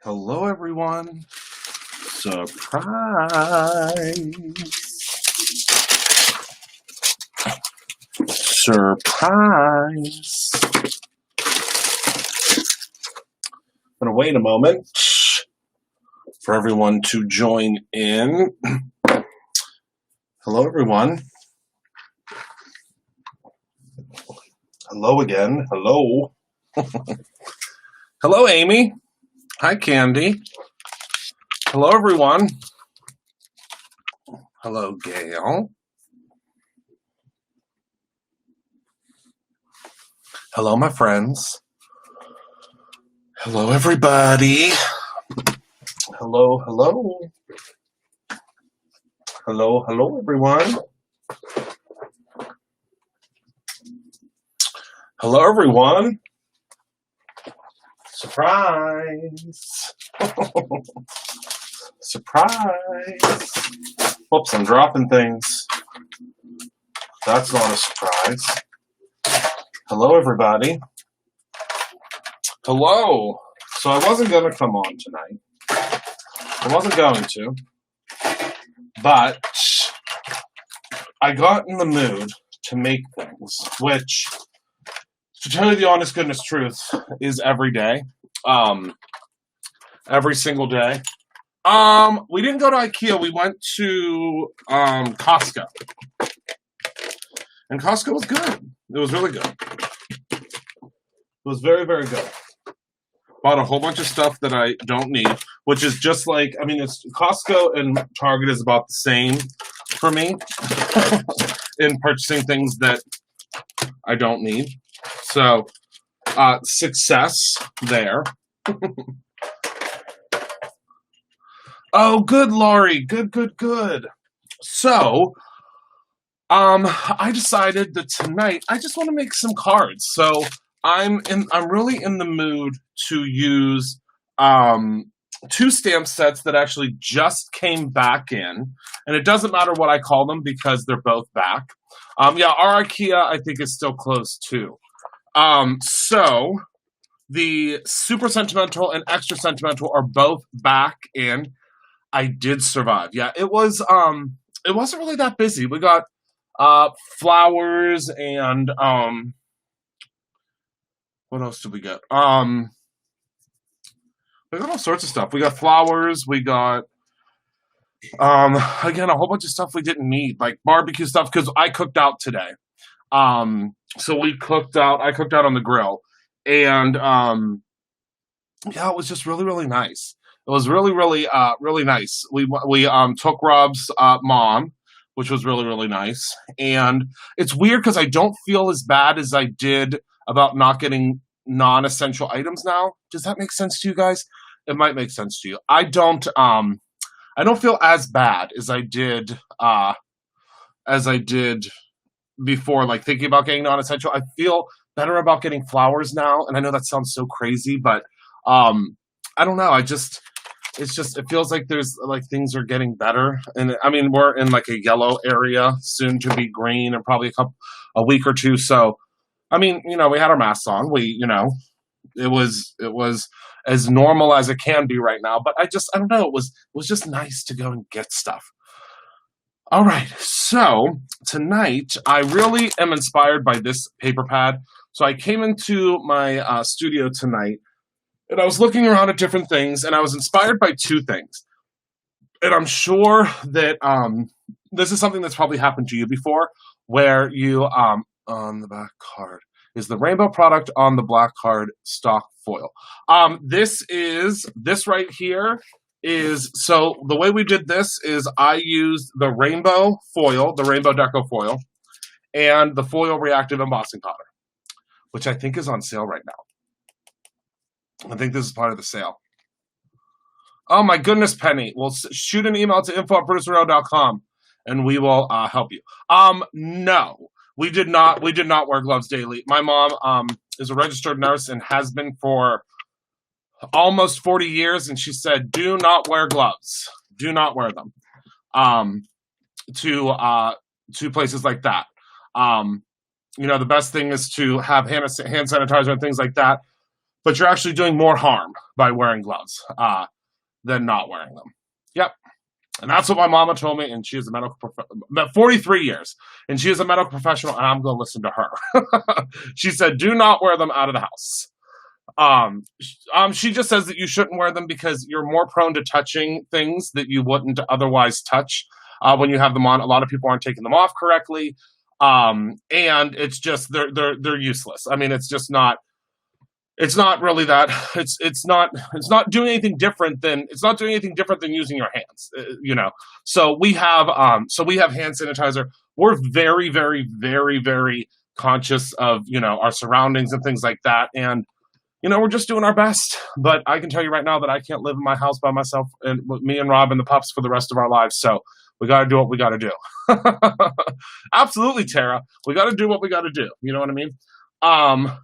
Hello, everyone. Surprise. Surprise. I'm going to wait a moment for everyone to join in. Hello, everyone. Hello again. Hello. Hello, Amy. Hi, Candy. Hello, everyone. Hello, Gail. Hello, my friends. Hello, everybody. Hello, hello. Hello, hello, everyone. Hello, everyone. Surprise. Surprise. Whoops, I'm dropping things. That's not a surprise. Hello, everybody. Hello. So I wasn't going to come on tonight. I wasn't going to. But I got in the mood to make things, which, to tell you the honest goodness truth, is every day. Every single day. We didn't go to IKEA. We went to Costco. And Costco was good. It was really good. It was very, very good. Bought a whole bunch of stuff that I don't need, which is just like, I mean, it's Costco and Target is about the same for me in purchasing things that I don't need. So, success there. Oh, good, Laurie. Good, good, good. So, I decided that tonight I just want to make some cards. So I'm really in the mood to use two stamp sets that actually just came back in, and it doesn't matter what I call them because they're both back. Yeah, our IKEA I think is still closed too. So the Super Sentimental and Extra Sentimental are both back in. I did survive. Yeah, it wasn't really that busy. We got flowers and what else did we get? We got all sorts of stuff. We got flowers, we got again a whole bunch of stuff we didn't need, like barbecue stuff, because I cooked out today. So I cooked out on the grill, and yeah, it was just really, really nice. It was really, really, really nice. We took Rob's mom, which was really, really nice. And it's weird because I don't feel as bad as I did about not getting non-essential items now. Does that make sense to you guys? It might make sense to you. I don't feel as bad as I did before, like thinking about getting non-essential. I feel better about getting flowers now. And I know that sounds so crazy, but I don't know. It feels like there's like things are getting better. And I mean, we're in like a yellow area, soon to be green in probably a week or two. So, I mean, we had our masks on. It was as normal as it can be right now. But I don't know. It was just nice to go and get stuff. All right. So tonight I really am inspired by this paper pad. So I came into my studio tonight, and I was looking around at different things, and I was inspired by two things. And I'm sure that this is something that's probably happened to you before, where you, on the back card, is the rainbow product on the black card stock foil. This right here is, so the way we did this is I used the rainbow foil, the rainbow deco foil, and the foil reactive embossing powder, which I think is on sale right now. I think this is part of the sale. Oh my goodness, Penny. Well, shoot an email to info@producerrow.com and we will help you. No, we did not wear gloves daily. My mom is a registered nurse and has been for almost 40 years, and she said, do not wear gloves. Do not wear them to places like that. The best thing is to have hand sanitizer and things like that. but you're actually doing more harm by wearing gloves than not wearing them. Yep. And that's what my mama told me, and she is a medical 43 years, and she is a medical professional, and I'm going to listen to her. She said, do not wear them out of the house. She just says that you shouldn't wear them because you're more prone to touching things that you wouldn't otherwise touch when you have them on. A lot of people aren't taking them off correctly, and it's just they're useless. I mean, it's just not. It's not really that. It's not doing anything different than using your hands. So we have hand sanitizer. We're very, very, very, very conscious of our surroundings and things like that, and we're just doing our best. But I can tell you right now that I can't live in my house by myself and with me and Rob and the pups for the rest of our lives. So we got to do what we got to do. Absolutely, Tara. We got to do what we got to do. You know what I mean?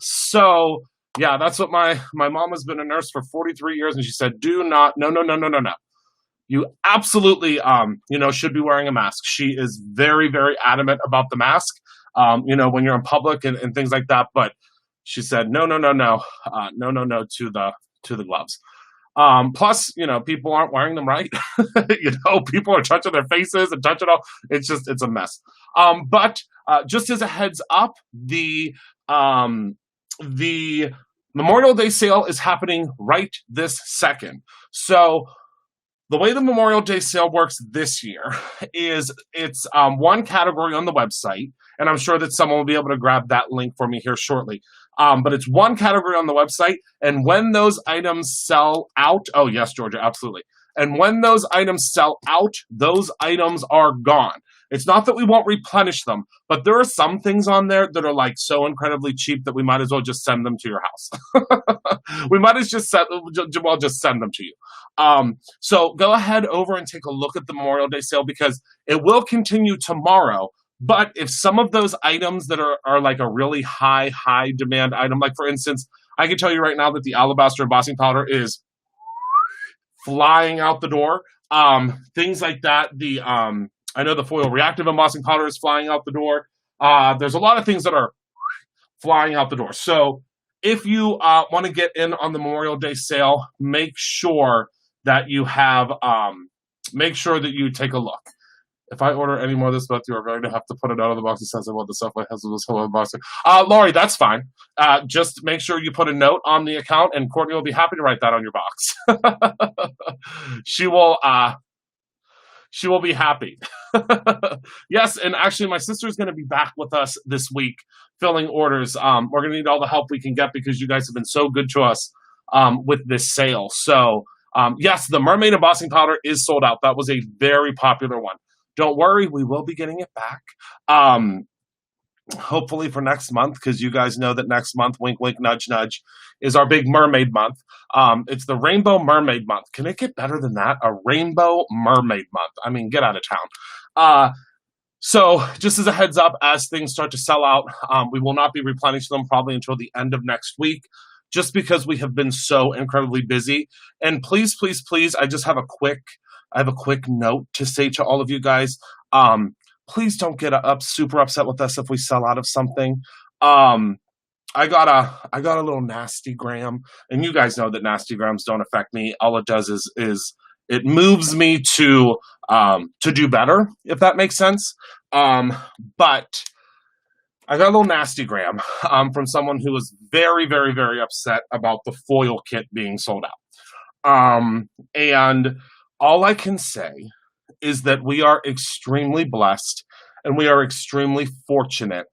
So. Yeah, that's what my mom has been a nurse for 43 years, and she said, no. You absolutely, should be wearing a mask. She is very, very adamant about the mask, when you're in public and things like that. But she said, no to the gloves. Plus, people aren't wearing them right. People are touching their faces and touching all. It's a mess. But just as a heads up, the Memorial Day sale is happening right this second. So the way the Memorial Day sale works this year is it's one category on the website, and I'm sure that someone will be able to grab that link for me here shortly. But it's one category on the website, and when those items sell out, oh yes, Georgia, absolutely. And when those items sell out, those items are gone. It's not that we won't replenish them, but there are some things on there that are like so incredibly cheap that we might as well just send them to your house. We might as well just send them to you. So go ahead over and take a look at the Memorial Day sale because it will continue tomorrow. But if some of those items that are like a really high demand item, like for instance, I can tell you right now that the alabaster embossing powder is flying out the door. Things like that. I know the foil reactive embossing powder is flying out the door. There's a lot of things that are flying out the door. So if you want to get in on the Memorial Day sale, make sure that you take a look. If I order any more of this month, you are going to have to put it out of the box. It says I want the stuff my husband was whole box. Laurie, that's fine. Just make sure you put a note on the account, and Courtney will be happy to write that on your box. She will be happy. Yes, and actually my sister's going to be back with us this week filling orders. We're going to need all the help we can get because you guys have been so good to us with this sale. So, yes, the mermaid embossing powder is sold out. That was a very popular one. Don't worry, we will be getting it back. Hopefully for next month, because you guys know that next month, wink, wink, nudge, nudge, is our big mermaid month. It's the Rainbow Mermaid Month. Can it get better than that? A Rainbow Mermaid Month. I mean, get out of town. So just as a heads up, as things start to sell out, we will not be replenishing them probably until the end of next week, just because we have been so incredibly busy. And please, please, please, I have a quick note to say to all of you guys. Please don't get super upset with us if we sell out of something. I got a little nasty gram, and you guys know that nasty grams don't affect me. All it does is it moves me to do better, if that makes sense. But I got a little nasty gram from someone who was very, very, very upset about the foil kit being sold out. And all I can say is that we are extremely blessed and we are extremely fortunate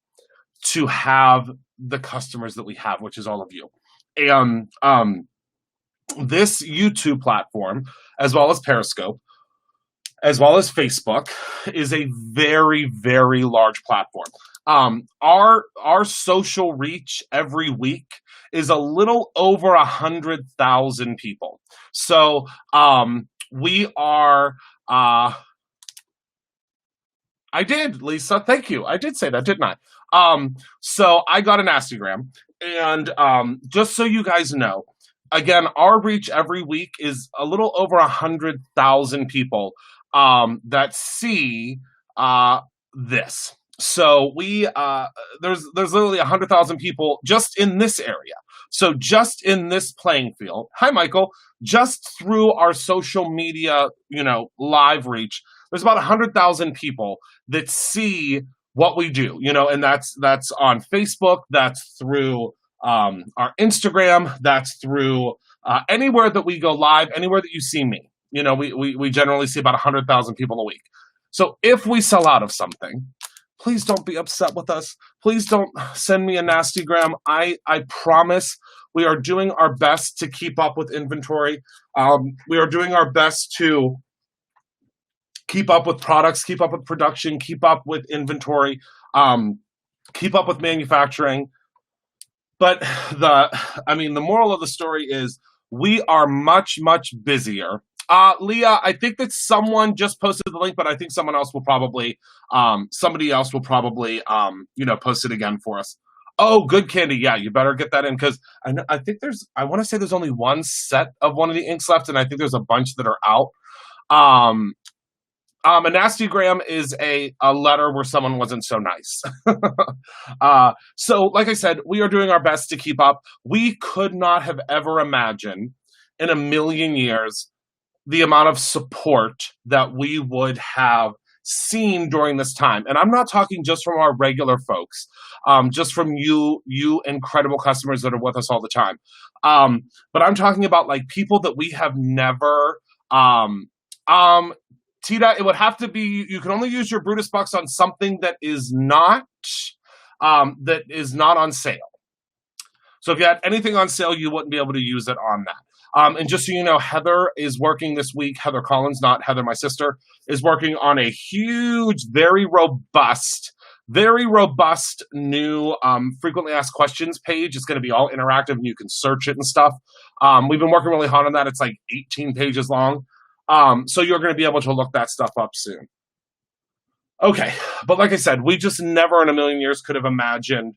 to have the customers that we have, which is all of you. And this YouTube platform, as well as Periscope, as well as Facebook, is a very, very large platform. Our social reach every week is a little over 100,000 people. So we are... I did, Lisa. Thank you. I did say that, didn't I? So I got an Instagram, and just so you guys know, again, our reach every week is a little over 100,000 people that see this. So we there's literally 100,000 people just in this area. So just in this playing field, hi, Michael, just through our social media, live reach, there's about 100,000 people that see what we do, and that's on Facebook, that's through our Instagram, that's through anywhere that we go live, anywhere that you see me. We generally see about 100,000 people a week. So if we sell out of something, please don't be upset with us. Please don't send me a nasty gram. I promise we are doing our best to keep up with inventory. We are doing our best to keep up with products, keep up with production, keep up with inventory, keep up with manufacturing. But the moral of the story is we are much, much busier. Leah, I think that someone just posted the link, but I think somebody else will probably post it again for us. Oh, good, Candy. Yeah, you better get that in, because I want to say there's only one set of one of the inks left, and I think there's a bunch that are out. A nastygram is a letter where someone wasn't so nice. So like I said, we are doing our best to keep up. We could not have ever imagined in a million years the amount of support that we would have seen during this time. And I'm not talking just from our regular folks, just from you incredible customers that are with us all the time. But I'm talking about like people that we have never, Tita, it would have to be, you can only use your Brutus Bucks on something that is not on sale. So if you had anything on sale, you wouldn't be able to use it on that. And just so you know, Heather is working this week. Heather Collins, not Heather, my sister, is working on a huge, very robust new frequently asked questions page. It's going to be all interactive and you can search it and stuff. We've been working really hard on that. It's like 18 pages long. So you're going to be able to look that stuff up soon. Okay, but like I said, we just never in a million years could have imagined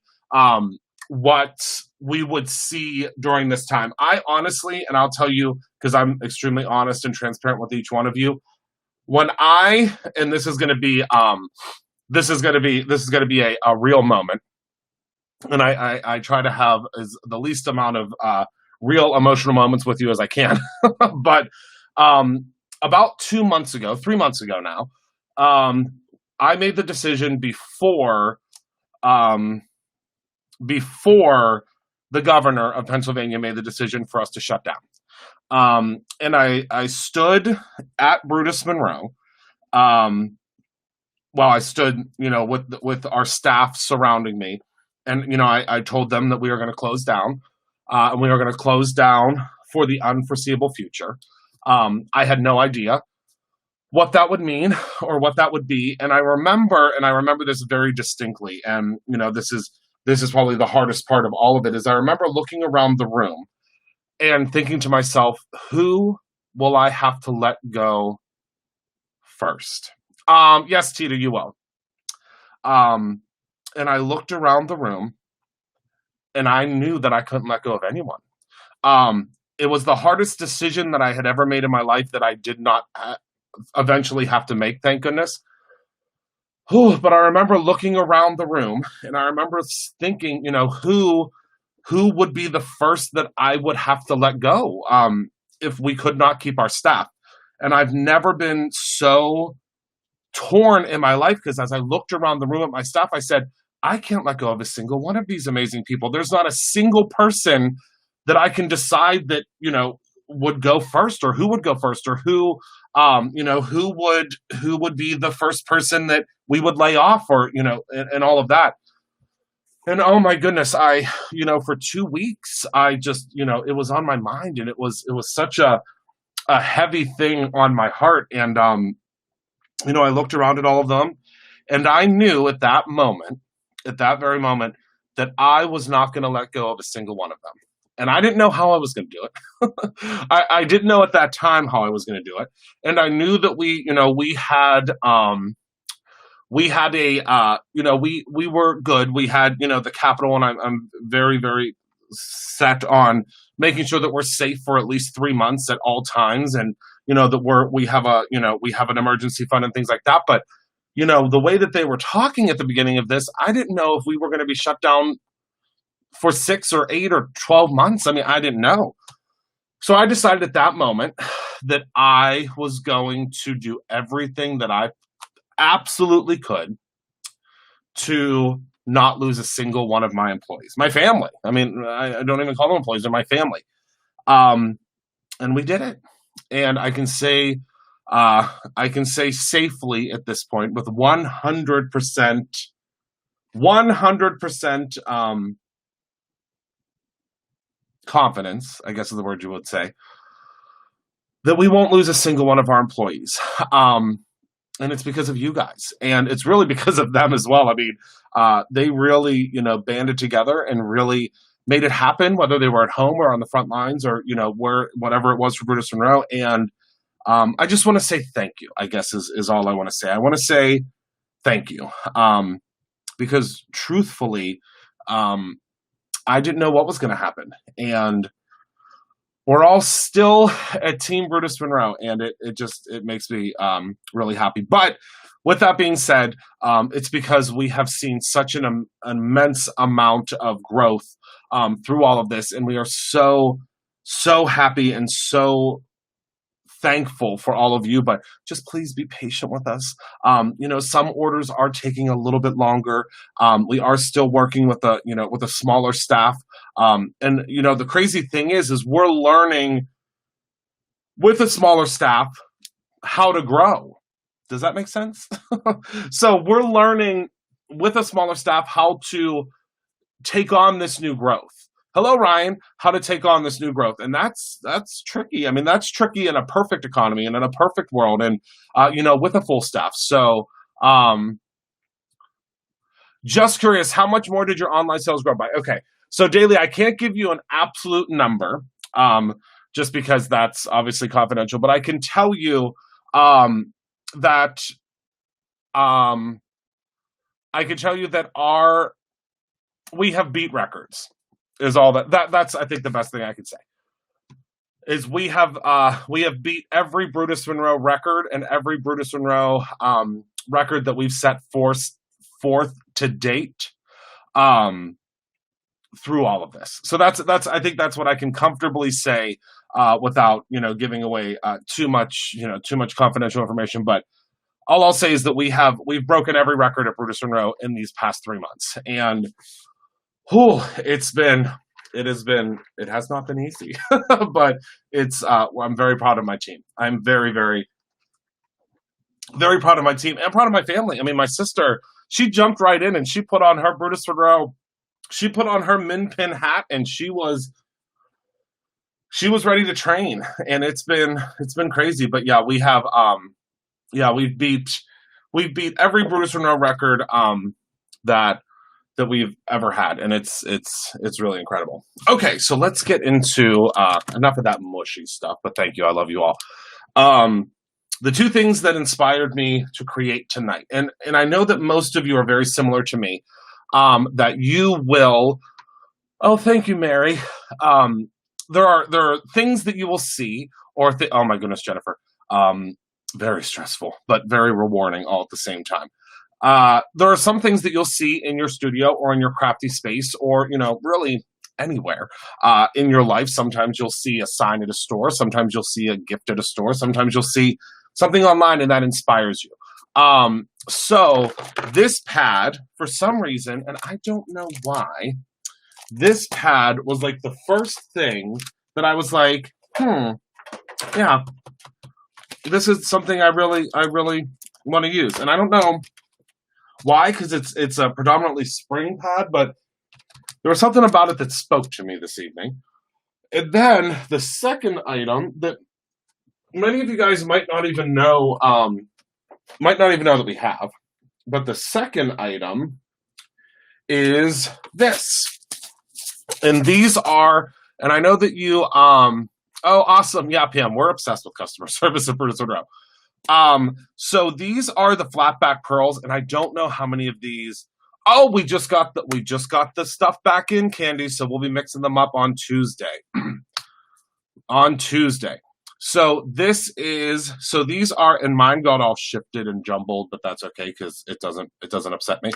what we would see during this time. I honestly, and I'll tell you, because I'm extremely honest and transparent with each one of you, and this is going to be a real moment, and I try to have the least amount of real emotional moments with you as I can, but about 3 months ago now, I made the decision before the governor of Pennsylvania made the decision for us to shut down. And I stood at Brutus Monroe. I stood, with our staff surrounding me. And, I told them that we were going to close down. And we were going to close down for the unforeseeable future. I had no idea what that would mean or what that would be. And I remember this very distinctly. And, this is probably the hardest part of all of it, is I remember looking around the room and thinking to myself, who will I have to let go first? Yes, Tita, you will. And I looked around the room and I knew that I couldn't let go of anyone. It was the hardest decision that I had ever made in my life that I did not eventually have to make, thank goodness. But I remember looking around the room and I remember thinking, who would be the first that I would have to let go if we could not keep our staff. And I've never been so torn in my life, because as I looked around the room at my staff, I said, I can't let go of a single one of these amazing people. There's not a single person that I can decide that, would go first, or who would go first, or who would be the first person that we would lay off, or, and all of that. And oh my goodness, for 2 weeks, I just, it was on my mind, and it was such a heavy thing on my heart. And, I looked around at all of them, and I knew at that very moment, that I was not going to let go of a single one of them. And I didn't know how I was going to do it. I didn't know at that time how I was going to do it. And I knew that we were good. We had, the capital, and I'm very, very set on making sure that we're safe for at least 3 months at all times. And, that we have an emergency fund and things like that. But, the way that they were talking at the beginning of this, I didn't know if we were going to be shut down for 6 or 8 or 12 months. I mean, I didn't know. So I decided at that moment that I was going to do everything that I absolutely could to not lose a single one of my employees, my family. I mean, I don't even call them employees; they're my family. And we did it. And I can say safely at this point with 100% confidence, I guess is the word you would say, that we won't lose a single one of our employees. And it's because of you guys. And it's really because of them as well. I mean, they really, banded together and really made it happen, whether they were at home or on the front lines or, whatever it was for Brutus Monroe. And I just want to say thank you, I guess is all I want to say. I want to say thank you. Because truthfully, I didn't know what was going to happen. And we're all still at Team Brutus Monroe, and it makes me really happy. But with that being said, it's because we have seen such an immense amount of growth through all of this, and we are so happy and so thankful for all of you, but just please be patient with us. Some orders are taking a little bit longer. We are still working with a smaller staff. And the crazy thing is we're learning with a smaller staff how to grow. Does that make sense? So we're learning with a smaller staff how to take on this new growth. Hello, Ryan, how to take on this new growth. And that's tricky. I mean, that's tricky in a perfect economy and in a perfect world and, with a full staff. So just curious, how much more did your online sales grow by? Okay. So Daily, I can't give you an absolute number just because that's obviously confidential, but I can tell you that we have beat records. Is all that's I think the best thing I could say is we have beat every Brutus Monroe record and every Brutus Monroe record that we've set forth to date through all of this. So that's I think that's what I can comfortably say without giving away too much confidential information. But all I'll say is that we've broken every record at Brutus Monroe in these past 3 months, and it has not been easy, but I'm very proud of my team. I'm very, very, very proud of my team and proud of my family. I mean, my sister, she jumped right in and she put on her Brutus Monroe, she put on her min pin hat and she was ready to train, and it's been crazy. But yeah, we've beat every Brutus Monroe record that we've ever had, and it's really incredible. Okay, so let's get into enough of that mushy stuff, but thank you. I love you all. The 2 things that inspired me to create tonight, and I know that most of you are very similar to me, that you will, oh, thank you, Mary. There are things that you will see, or oh my goodness, Jennifer, very stressful, but very rewarding all at the same time. There are some things that you'll see in your studio or in your crafty space or, really anywhere in your life. Sometimes you'll see a sign at a store. Sometimes you'll see a gift at a store. Sometimes you'll see something online and that inspires you. So this pad, for some reason, and I don't know why, this pad was like the first thing that I was like, yeah, this is something I really want to use. And I don't know why, because it's a predominantly spring pad, but there was something about it that spoke to me this evening. And then the second item that many of you guys might not even know that we have, but the second item is this. And these are, and I know that you, oh, awesome. Yeah, Pam, we're obsessed with customer service at Brutus Monroe. So these are the flatback pearls, and I don't know how many of these. Oh, we just got the stuff back in, Candy, so we'll be mixing them up on Tuesday. So these are, and mine got all shifted and jumbled, but that's okay because it doesn't upset me.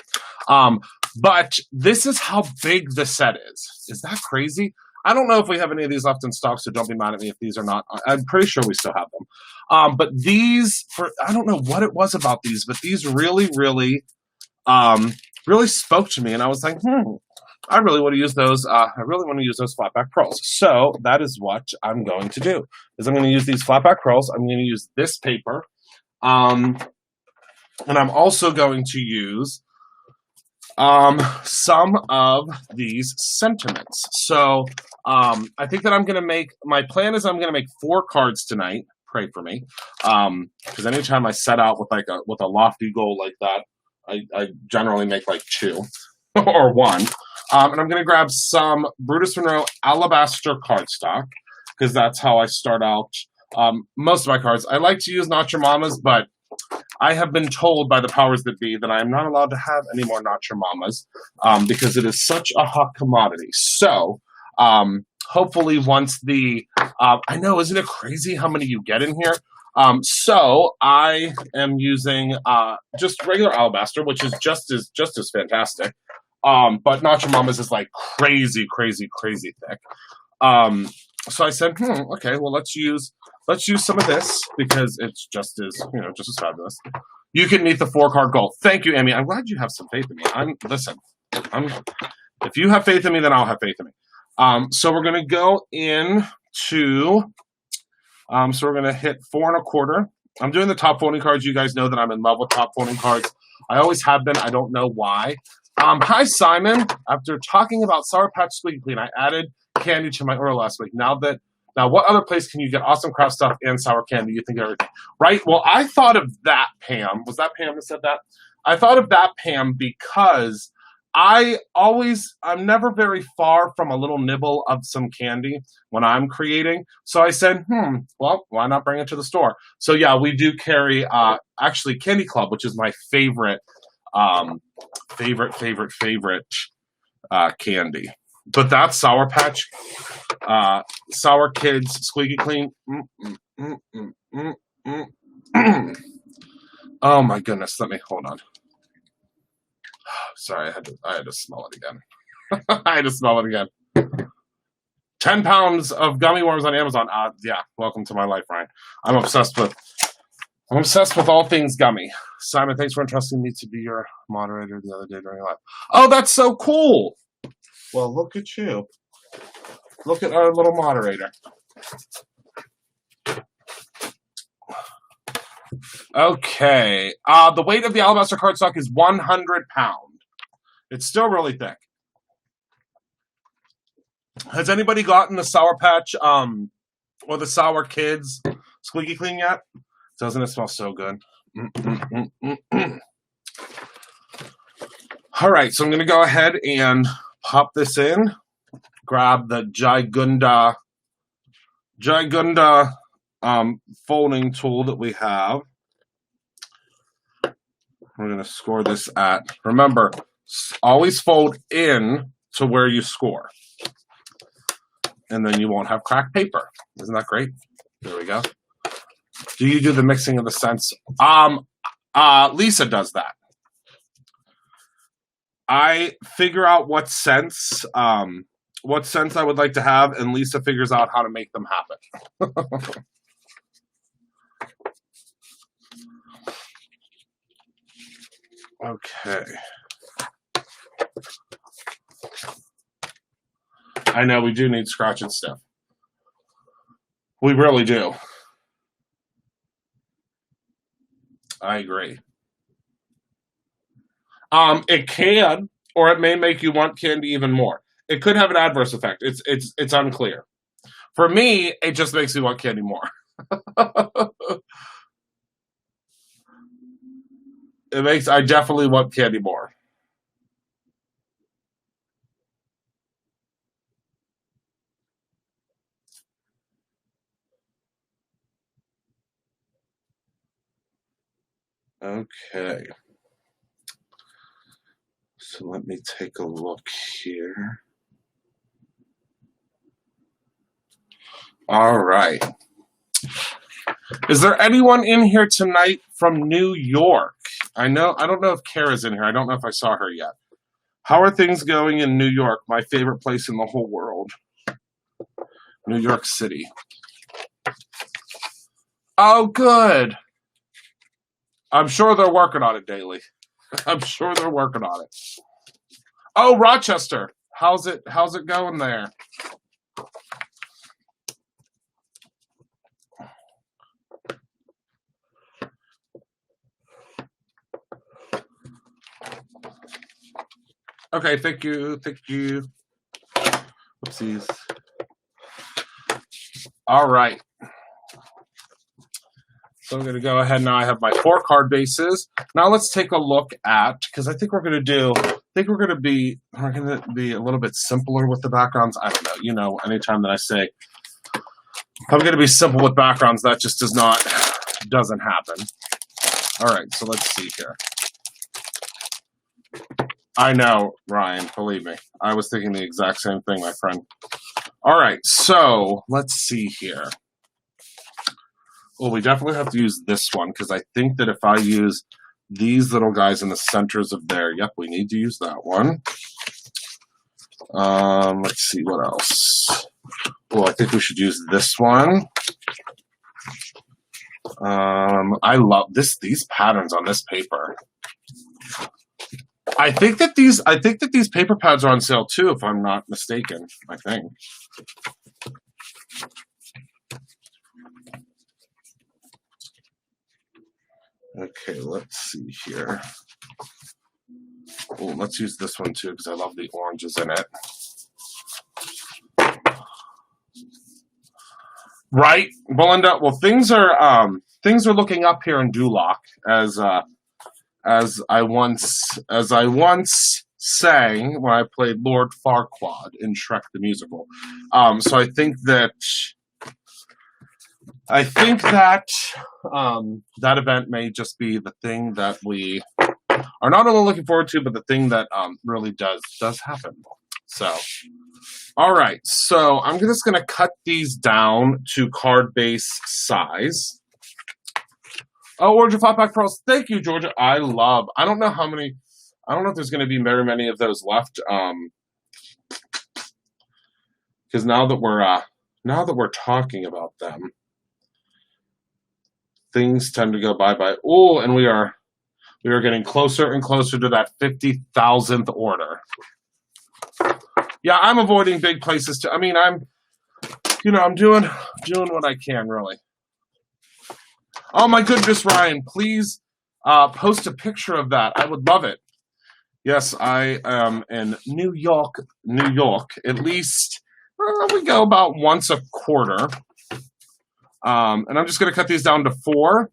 But this is how big the set is. Is that crazy? I don't know if we have any of these left in stock, so don't be mad at me if these are not. I'm pretty sure we still have them. But these, I don't know what it was about these, but these really, really, really spoke to me. And I was like, I really want to use those. I really want to use those flatback pearls. So that is what I'm going to do. Is I'm going to use these flatback pearls. I'm going to use this paper. And I'm also going to use some of these sentiments. So I think that I'm going to make, my plan is I'm going to make 4 cards tonight. Pray for me. Because anytime I set out with a lofty goal like that, I generally make like 2 or 1. And I'm going to grab some Brutus Monroe Alabaster cardstock because that's how I start out most of my cards. I like to use Not Your Mamas, but I have been told by the powers that be that I am not allowed to have any more Not Your Mamas because it is such a hot commodity. So hopefully once I know, isn't it crazy how many you get in here? So I am using just regular alabaster, which is just as fantastic. But Not Your Mamas is like crazy, crazy, crazy thick. So I said, okay, well let's use some of this because it's just as fabulous. You can meet the 4-card goal. Thank you, Amy. I'm glad you have some faith in me. If you have faith in me, then I'll have faith in me. So we're gonna go into so we're gonna hit 4 1/4. I'm doing the top folding cards. You guys know that I'm in love with top folding cards. I always have been. I don't know why. Hi, Simon. After talking about Sour Patch Squeaky Clean, I added candy to my order last week. Now, what other place can you get awesome craft stuff and sour candy? You think of everything, right? Well, I thought of that, Pam. Was that Pam that said that? I thought of that, Pam, because I'm never very far from a little nibble of some candy when I'm creating. So I said, well, why not bring it to the store? So yeah, we do carry actually Candy Club, which is my favorite candy. But that's Sour Patch, Sour Kids, Squeaky Clean. Oh my goodness! Hold on. Sorry, I had to smell it again. I had to smell it again. 10 pounds of gummy worms on Amazon. Yeah, welcome to my life, Ryan. I'm obsessed with all things gummy. Simon, thanks for entrusting me to be your moderator the other day during live. Oh, that's so cool. Well, look at you. Look at our little moderator. Okay. The weight of the alabaster cardstock is 100 pounds. It's still really thick. Has anybody gotten the Sour Patch or the Sour Kids Squeaky Clean yet? Doesn't it smell so good? All right, so I'm going to go ahead and pop this in. Grab the Gigunda folding tool that we have. We're going to score this at, remember, always fold in to where you score. And then you won't have cracked paper. Isn't that great? There we go. Do you do the mixing of the scents? Lisa does that. I figure out what scents I would like to have, and Lisa figures out how to make them happen. Okay. I know we do need scratch and sniff. We really do. I agree. It can, or it may make you want candy even more. It could have an adverse effect. It's unclear. For me, it just makes me want candy more. I definitely want candy more. Okay. So let me take a look here. All right. Is there anyone in here tonight from New York? I don't know if Kara's in here. I don't know if I saw her yet. How are things going in New York? My favorite place in the whole world. New York City. Oh, good. I'm sure they're working on it daily. I'm sure they're working on it. Oh, Rochester. How's it going there? Okay, thank you. Thank you. Oopsies. All right. So I'm going to go ahead now. I have my 4 card bases. Now let's take a look at, because I think we're going to be a little bit simpler with the backgrounds. I don't know. You know, anytime that I say I'm going to be simple with backgrounds, that just doesn't happen. All right, so let's see here. I know, Ryan, believe me. I was thinking the exact same thing, my friend. All right, so let's see here. Well, we definitely have to use this one, because I think that if I use these little guys in the centers of there, yep, we need to use that one. Let's see, what else? Well, I think we should use this one. I love these patterns on this paper. I think that these paper pads are on sale too, if I'm not mistaken. I think. Okay, let's see here. Oh, let's use this one too, because I love the oranges in it. Right, Belinda? Well, things are looking up here in Duloc, as I once sang when I played Lord Farquaad in Shrek the Musical. So I think that that event may just be the thing that we are not only looking forward to, but the thing that really does happen. So, all right. So I'm just going to cut these down to card base size. Oh, Georgia Flatback Pearls. Thank you, Georgia. I don't know if there's going to be very many of those left. Because now that we're talking about them, things tend to go bye-bye. Oh, and we are getting closer and closer to that 50,000th order. Yeah, I'm avoiding big places too. I mean, I'm doing what I can, really. Oh my goodness, Ryan, please post a picture of that. I would love it. Yes, I am in New York. At least we go about once a quarter. And I'm just going to cut these down to 4.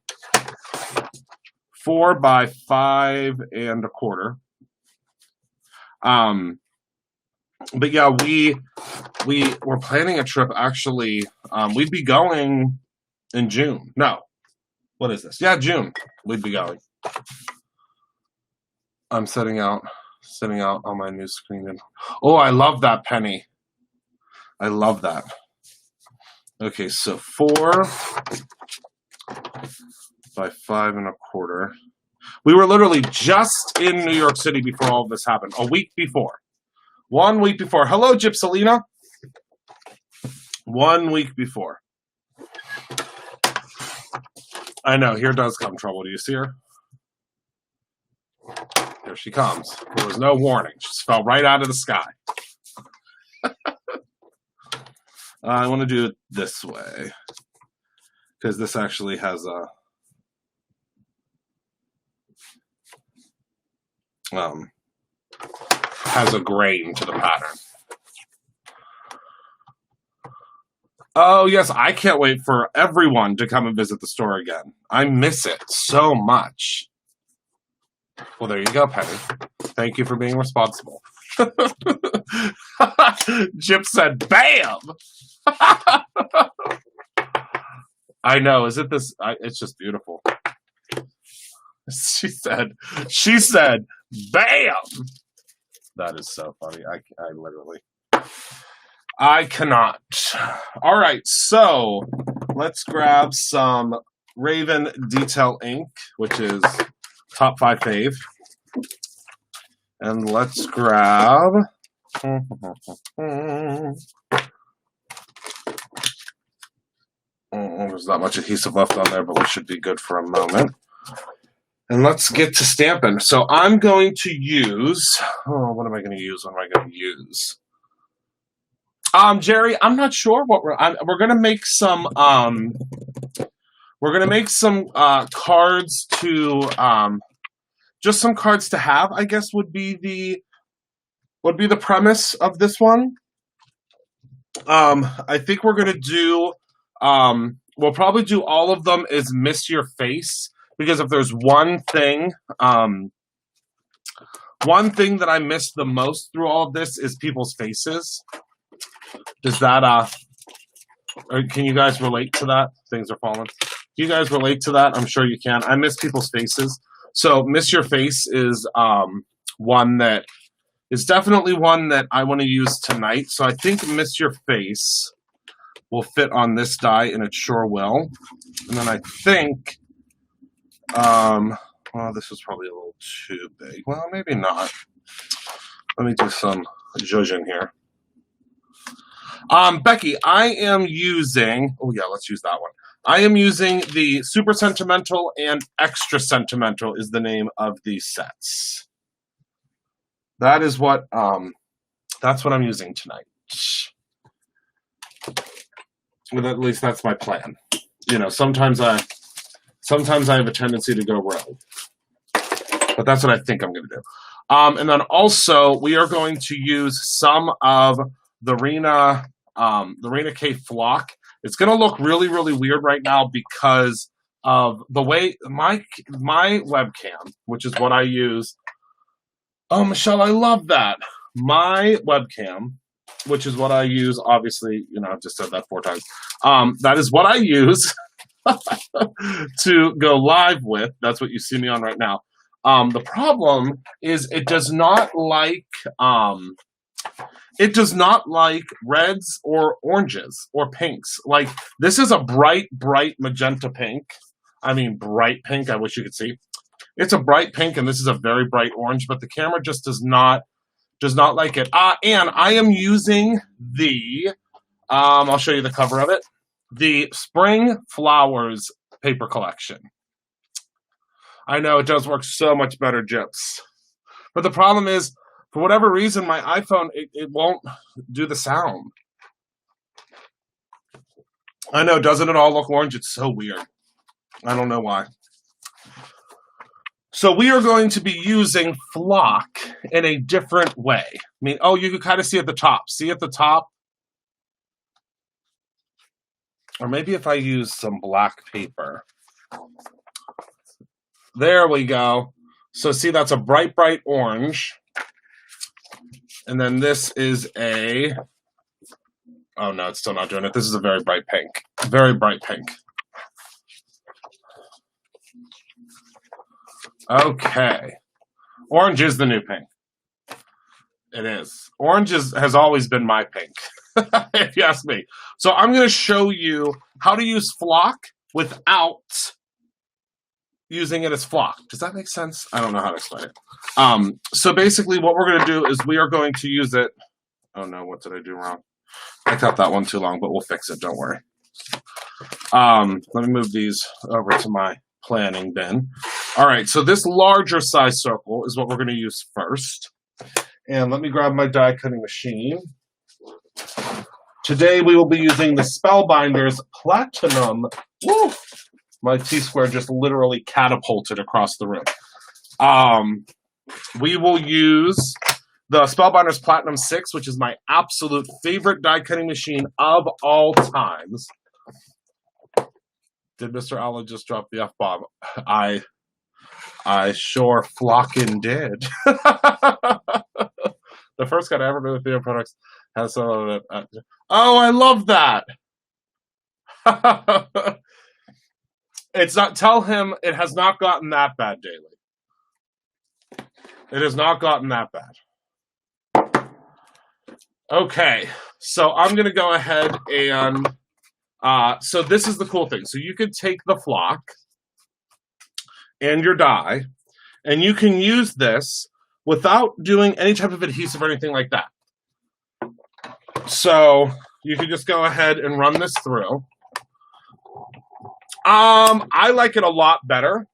4 by 5 1/4. But yeah, we're planning a trip, actually. We'd be going in June. No. What is this? Yeah, June. We'd be going. I'm setting out on my new screen. And oh, I love that penny. I love that. Okay, so 4 by 5 1/4. We were literally just in New York City before all of this happened. A week before. 1 week before. Hello, Gypsalina. 1 week before. I know, here does come trouble. Do you see her? Here she comes. There was no warning. She just fell right out of the sky. I want to do it this way, because this actually has a grain to the pattern. Oh, yes, I can't wait for everyone to come and visit the store again. I miss it so much. Well, there you go, Penny. Thank you for being responsible. Jip said, bam! I know, isn't this... it's just beautiful. She said, bam! That is so funny. I literally... I cannot. All right, so let's grab some Raven Detail ink, which is top 5 fave. And let's grab... There's not much adhesive left on there, but we should be good for a moment. And let's get to stamping. So I'm going to use... what am I going to use? What am I going to use? Jerry, I'm not sure what we're going to make some... we're going to make some cards to... just some cards to have, I guess, would be the premise of this one. I think we're going to do... we'll probably do all of them as Miss Your Face, because if there's one thing that I miss the most through all of this is people's faces. Does that, or can you guys relate to that? Things are falling. Can you guys relate to that? I'm sure you can. I miss people's faces. So Miss Your Face is one that is definitely one that I want to use tonight. So I think Miss Your Face will fit on this die, and it sure will. And then I think, well, this is probably a little too big. Well, maybe not. Let me do some zhuzhing here. Becky, I am using, oh yeah, let's use that one. I am using the Super Sentimental and Extra Sentimental is the name of these sets. That is what, that's what I'm using tonight. Well, at least that's my plan. You know, sometimes I have a tendency to go rogue, but that's what I think I'm going to do. And then also we are going to use some of the Rena K Flock. It's going to look really, really weird right now because of the way my webcam, which is what I use. Oh, Michelle, I love that. My webcam, which is what I use, obviously, you know, I've just said that 4 times. That is what I use to go live with. That's what you see me on right now. The problem is it does not like reds or oranges or pinks. Like, this is a bright, bright magenta pink. I mean, bright pink. I wish you could see. It's a bright pink, and this is a very bright orange, but the camera just does not like it. And I am using the, I'll show you the cover of it, the Spring Flowers paper collection. I know it does work so much better, Jips. But the problem is, for whatever reason, my iPhone, it won't do the sound. I know, doesn't it all look orange? It's so weird. I don't know why. So we are going to be using Flock in a different way. I mean, oh, you can kind of see at the top. See at the top? Or maybe if I use some black paper. There we go. So see, that's a bright, bright orange. And then this is a... Oh, no, it's still not doing it. This is a very bright pink. Very bright pink. Okay. Orange is the new pink. It is. Orange has always been my pink, if you ask me. So I'm going to show you how to use Flock without using it as Flock. Does that make sense? I don't know how to explain it. So basically what we're going to do is we are going to use it. Oh, no. What did I do wrong? I cut that one too long, but we'll fix it. Don't worry. Let me move these over to my planning bin. All right, so this larger size circle is what we're going to use first. And let me grab my die cutting machine. Today we will be using the Spellbinders Platinum. Woo! My T-square just literally catapulted across the room. We will use the Spellbinders Platinum 6, which is my absolute favorite die cutting machine of all times. Did Mr. Allah just drop the F-bomb? I sure flockin' did. The first guy to ever do with video products has some of it. Oh, I love that. It's not. Tell him it has not gotten that bad, Daily. It has not gotten that bad. Okay, so I'm gonna go ahead and. So this is the cool thing. So you could take the Flock and your die, and you can use this without doing any type of adhesive or anything like that. So you can just go ahead and run this through. I like it a lot better,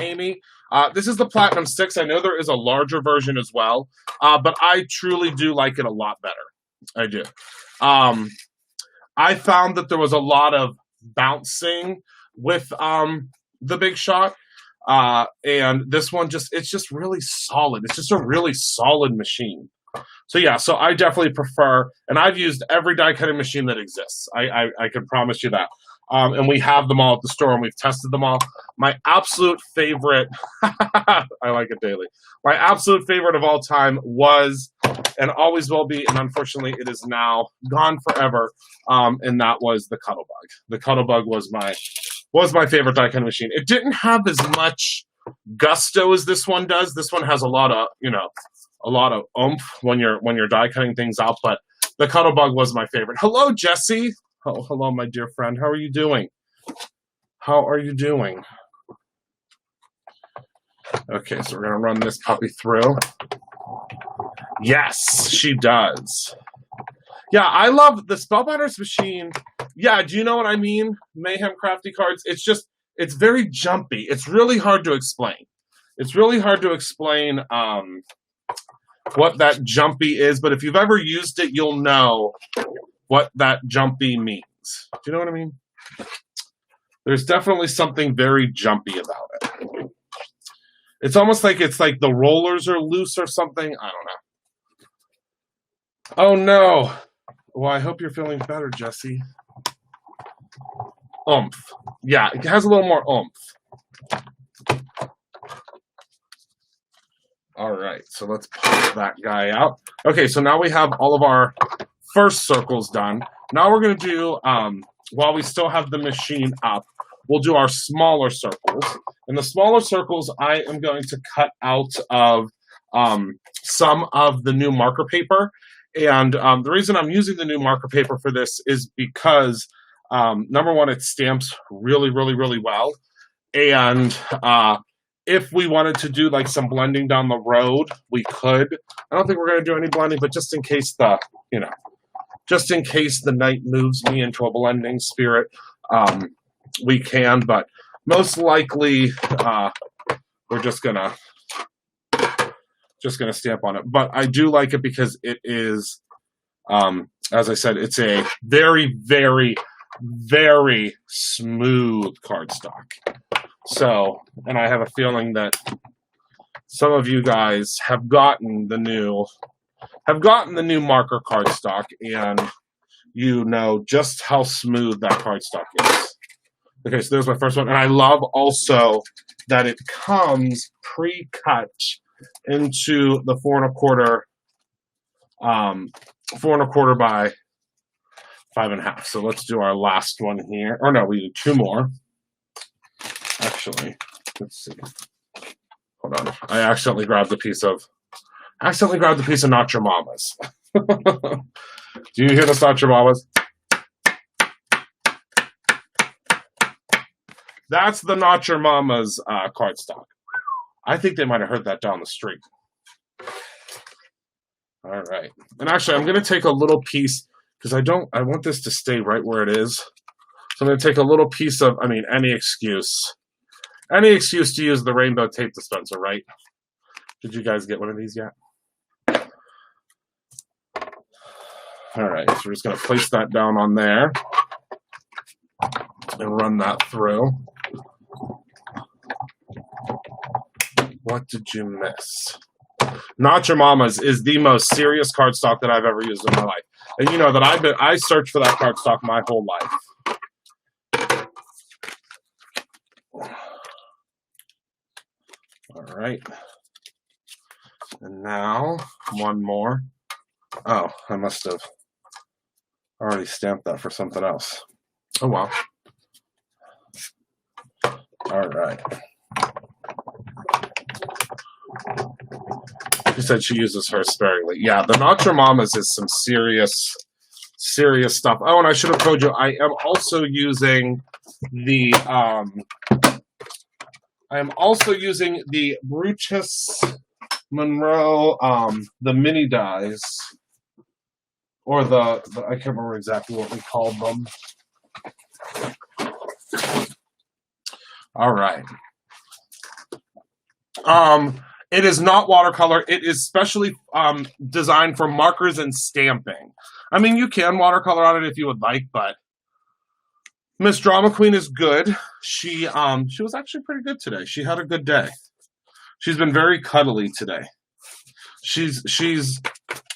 Amy. This is the Platinum 6. I know there is a larger version as well, but I truly do like it a lot better. I do. I found that there was a lot of bouncing with the Big Shot, and this one it's just really solid. It's just a really solid machine. So yeah, so I definitely prefer, and I've used every die cutting machine that exists. I can promise you that. And we have them all at the store, and we've tested them all. My absolute favorite, I like it daily. My absolute favorite of all time was, and always will be, and unfortunately it is now gone forever, and that was the Cuttlebug. The Cuttlebug was my favorite die cutting machine. It didn't have as much gusto as this one does. This one has a lot of, a lot of oomph when you're die cutting things out, but the Cuttlebug was my favorite. Hello, Jesse. Oh, hello, my dear friend. How are you doing? How are you doing? Okay, so we're going to run this puppy through. Yes, she does. Yeah, I love the Spellbinders machine. Yeah, do you know what I mean? Mayhem Crafty cards. It's very jumpy. It's really hard to explain. It's really hard to explain what that jumpy is, but if you've ever used it, you'll know what that jumpy means. Do you know what I mean? There's definitely something very jumpy about it. It's almost like the rollers are loose or something. I don't know. Oh no. Well, I hope you're feeling better, Jesse. Oomph. Yeah, it has a little more oomph. All right, so let's pop that guy out. Okay, so now we have all of our first circles done. Now we're going to do, while we still have the machine up, we'll do our smaller circles. And the smaller circles I am going to cut out of some of the new marker paper. And the reason I'm using the new marker paper for this is because, number one, it stamps really, really, really well. And if we wanted to do like some blending down the road, we could. I don't think we're going to do any blending, but just in case just in case the night moves me into a blending spirit, we can. But most likely, we're just gonna stamp on it. But I do like it because it is, as I said, it's a very, very, very smooth cardstock. So, and I have a feeling that some of you guys have gotten the new marker cardstock, and you know just how smooth that cardstock is. Okay, so there's my first one, and I love also that it comes pre-cut into the 4 1/4 by 5 1/2. So let's do our last one here. Or no, we do 2 more. Actually, let's see. Hold on. I accidentally grabbed a piece of Not Your Mama's. Do you hear the Not Your Mama's? That's the Not Your Mama's cardstock. I think they might have heard that down the street. All right. And actually, I'm going to take a little piece because I want this to stay right where it is. So I'm going to take a little piece of, any excuse. Any excuse to use the rainbow tape dispenser, right? Did you guys get one of these yet? All right, so we're just going to place that down on there and run that through. What did you miss? Not Your Mama's is the most serious cardstock that I've ever used in my life. And you know that I searched for that cardstock my whole life. All right. And now, one more. Oh, I must have already stamped that for something else. Oh, well. All right. She said she uses hers sparingly. Yeah, the Not Your Mama's is some serious stuff. Oh, and I should have told you, I am also using the Brutus Monroe, the mini dies, or the I can't remember exactly what we called them. All right. It is not watercolor. It is specially designed for markers and stamping. I mean, you can watercolor on it if you would like, but Miss Drama Queen is good. She was actually pretty good today. She had a good day. She's been very cuddly today. She's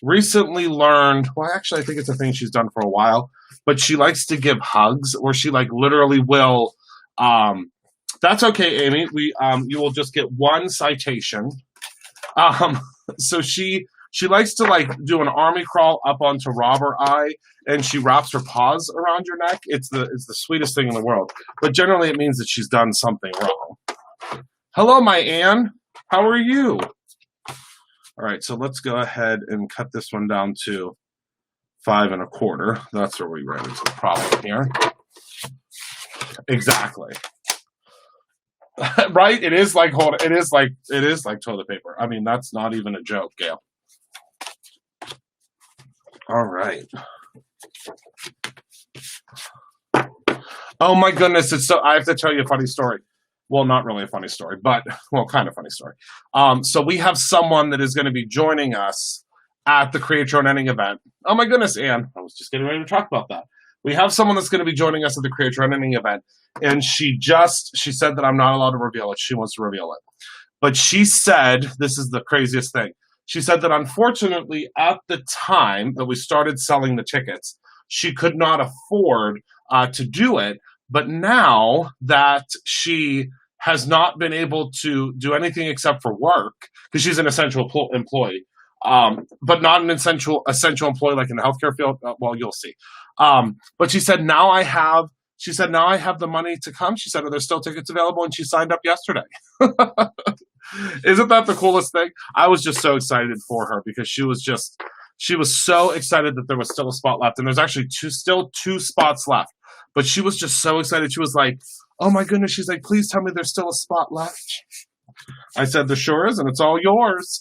recently learned, well, actually I think it's a thing she's done for a while, but she likes to give hugs, where she like literally will that's okay, Amy. You will just get one citation. So she likes to like do an army crawl up onto Robber Eye, and she wraps her paws around your neck. It's the sweetest thing in the world. But generally it means that she's done something wrong. Hello, my Anne. How are you? All right, so let's go ahead and cut this one down to 5 1/4. That's where we ran into the problem here. Exactly. Right? It is like toilet paper. I mean, that's not even a joke, Gail. All right. Oh my goodness, I have to tell you a funny story. Well, not really a funny story, but well, kind of funny story. So we have someone that is going to be joining us at the Create Your Own Ending event. Oh my goodness, Anne, I was just getting ready to talk about that. We have someone that's going to be joining us at the Create Your Own Ending event, and she said that I'm not allowed to reveal it. She wants to reveal it. But she said, this is the craziest thing. She said that unfortunately at the time that we started selling the tickets, she could not afford to do it. But now that she has not been able to do anything except for work, because she's an essential employee, but not an essential employee like in the healthcare field. Well, you'll see. But she said, now I have the money to come. She said, are there still tickets available? And she signed up yesterday. Isn't that the coolest thing? I was just so excited for her because she was so excited that there was still a spot left. And there's actually still two spots left. But she was just so excited. She was like, oh my goodness. She's like, please tell me there's still a spot left. I said, there sure is, and it's all yours.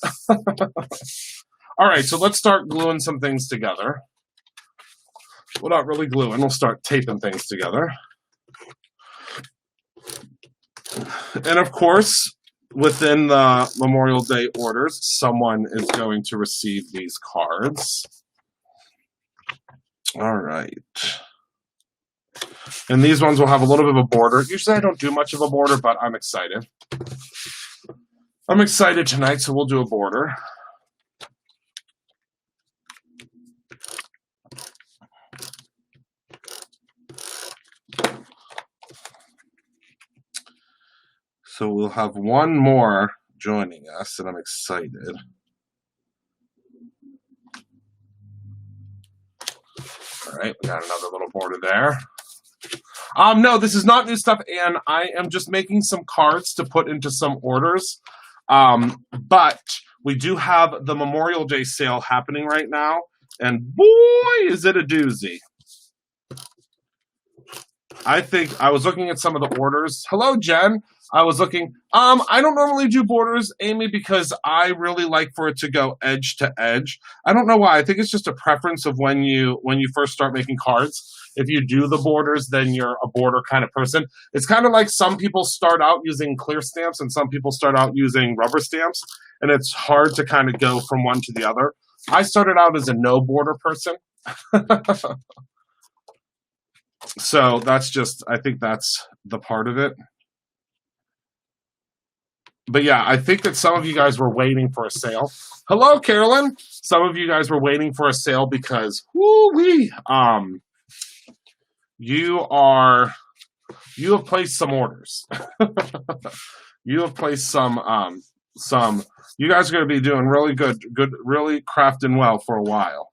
All right, so let's start gluing some things together. Well, not really gluing. We'll start taping things together. And of course, within the Memorial Day orders, someone is going to receive these cards. All right. And these ones will have a little bit of a border. Usually I don't do much of a border, but I'm excited. I'm excited tonight, so we'll do a border. So we'll have one more joining us, and I'm excited. All right, we got another little border there. No, this is not new stuff, and I am just making some cards to put into some orders. But we do have the Memorial Day sale happening right now, and boy, is it a doozy. I think I was looking at some of the orders. Hello, Jen. I was looking. I don't normally do borders, Amy, because I really like for it to go edge to edge. I don't know why. I think it's just a preference of when you first start making cards. If you do the borders, then you're a border kind of person. It's kind of like some people start out using clear stamps and some people start out using rubber stamps, and it's hard to kind of go from one to the other. I started out as a no border person. So that's just, I think that's the part of it. But yeah, I think that some of you guys were waiting for a sale. Hello, Carolyn. Some of you guys were waiting for a sale because, woo-wee, you have placed some orders. You have placed some, you guys are going to be doing really good, really crafting well for a while.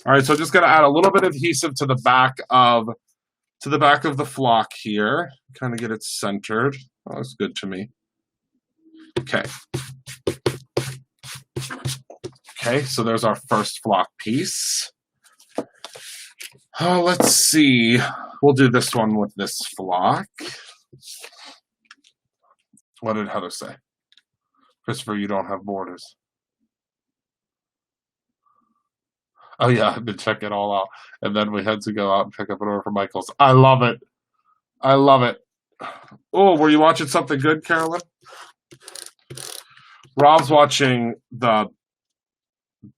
All right, so just going to add a little bit of adhesive to the back of the flock here. Kind of get it centered. Oh, that's good to me. Okay. Okay, so there's our first flock piece. Oh, let's see. We'll do this one with this flock. What did Heather say? Christopher, you don't have borders. Oh yeah, I've been checking it all out. And then we had to go out and pick up an order for Michael's. I love it. I love it. Oh, were you watching something good, Carolyn? Rob's watching the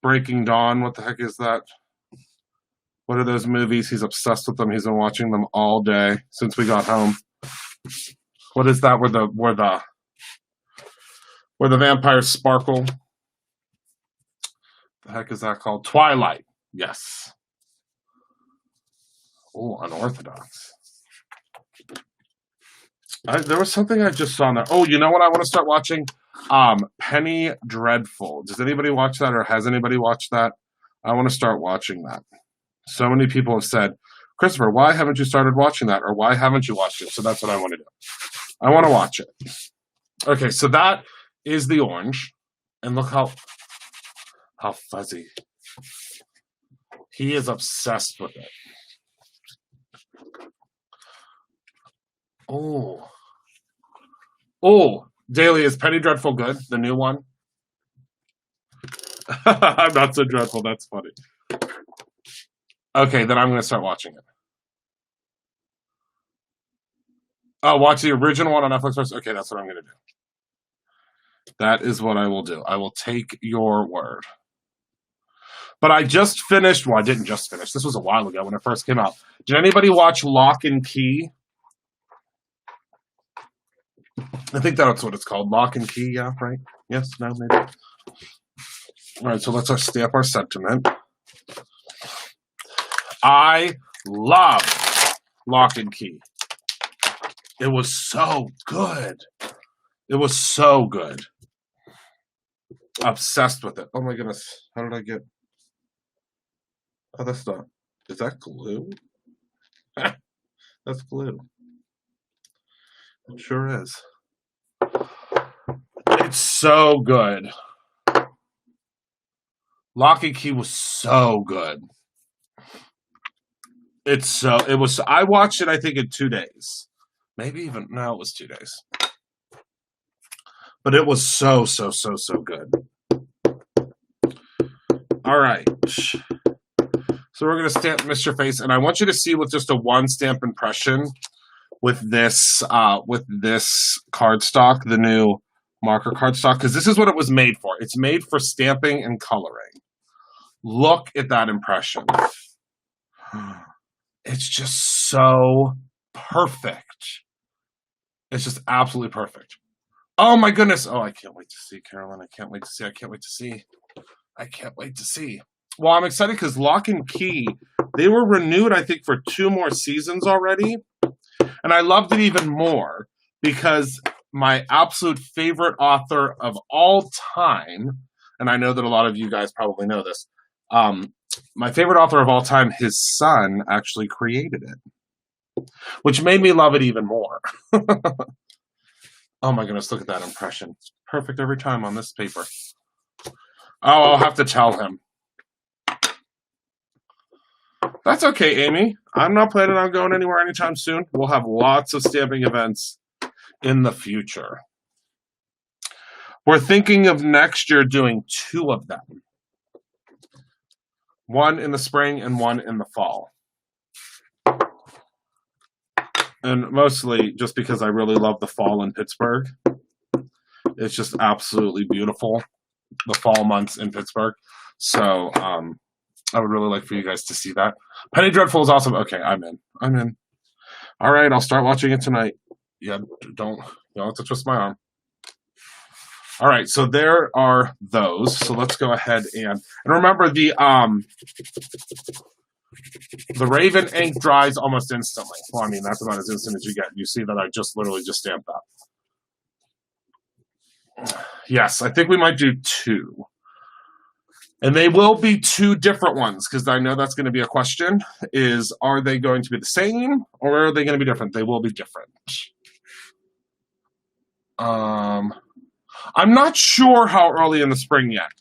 Breaking Dawn. What the heck is that? What are those movies? He's obsessed with them. He's been watching them all day since we got home. What is that? Where the vampires sparkle? The heck is that called? Twilight. Yes. Oh, unorthodox. There was something I just saw in there. Oh, you know what I want to start watching? Penny Dreadful. Does anybody watch that, or has anybody watched that? I want to start watching that. So many people have said, Christopher, why haven't you started watching that? Or why haven't you watched it? So that's what I want to do. I want to watch it. Okay, so that is the orange. And look how fuzzy. He is obsessed with it. Oh. Oh, Daily, is Penny Dreadful good? The new one? I'm not so dreadful. That's funny. Okay, then I'm going to start watching it. Oh, watch the original one on Netflix first? Okay, that's what I'm going to do. That is what I will do. I will take your word. But I just finished, well, I didn't just finish. This was a while ago when it first came out. Did anybody watch Lock and Key? I think that's what it's called. Lock and Key, yeah, right? Yes, no, maybe. All right, so let's stamp our sentiment. I love Lock and Key. It was so good. It was so good. Obsessed with it. Oh my goodness. How did I get... Oh, that's not... Is that glue? That's glue. It sure is. It's so good. Lock and Key was so good. I watched it, I think, in 2 days. Maybe even, no, it was 2 days. But it was so good. All right. So we're going to stamp Mr. Face, and I want you to see with just a one stamp impression with this cardstock, the new marker cardstock, because this is what it was made for. It's made for stamping and coloring. Look at that impression. It's just so perfect. It's just absolutely perfect. Oh my goodness. Oh, I can't wait to see, Carolyn. I can't wait to see. I can't wait to see. I can't wait to see. Well, I'm excited because Lock and Key, they were renewed, I think, for 2 more seasons already. And I loved it even more because my absolute favorite author of all time, and I know that a lot of you guys probably know this, my favorite author of all time, his son actually created it, which made me love it even more. Oh my goodness, look at that impression. It's perfect every time on this paper. Oh, I'll have to tell him. That's okay, Amy. I'm not planning on going anywhere anytime soon. We'll have lots of stamping events in the future. We're thinking of next year doing 2 of them. One in the spring and one in the fall. And mostly just because I really love the fall in Pittsburgh. It's just absolutely beautiful, the fall months in Pittsburgh. So I would really like for you guys to see that. Penny Dreadful is awesome. Okay, I'm in. All right, I'll start watching it tonight. Yeah, don't have to twist my arm. All right, so there are those. So let's go ahead and remember the Raven ink dries almost instantly. Well, I mean, that's about as instant as you get. You see that I just literally just stamped that. Yes, I think we might do 2. And they will be 2 different ones, because I know that's going to be a question, is are they going to be the same, or are they going to be different? They will be different. I'm not sure how early in the spring yet,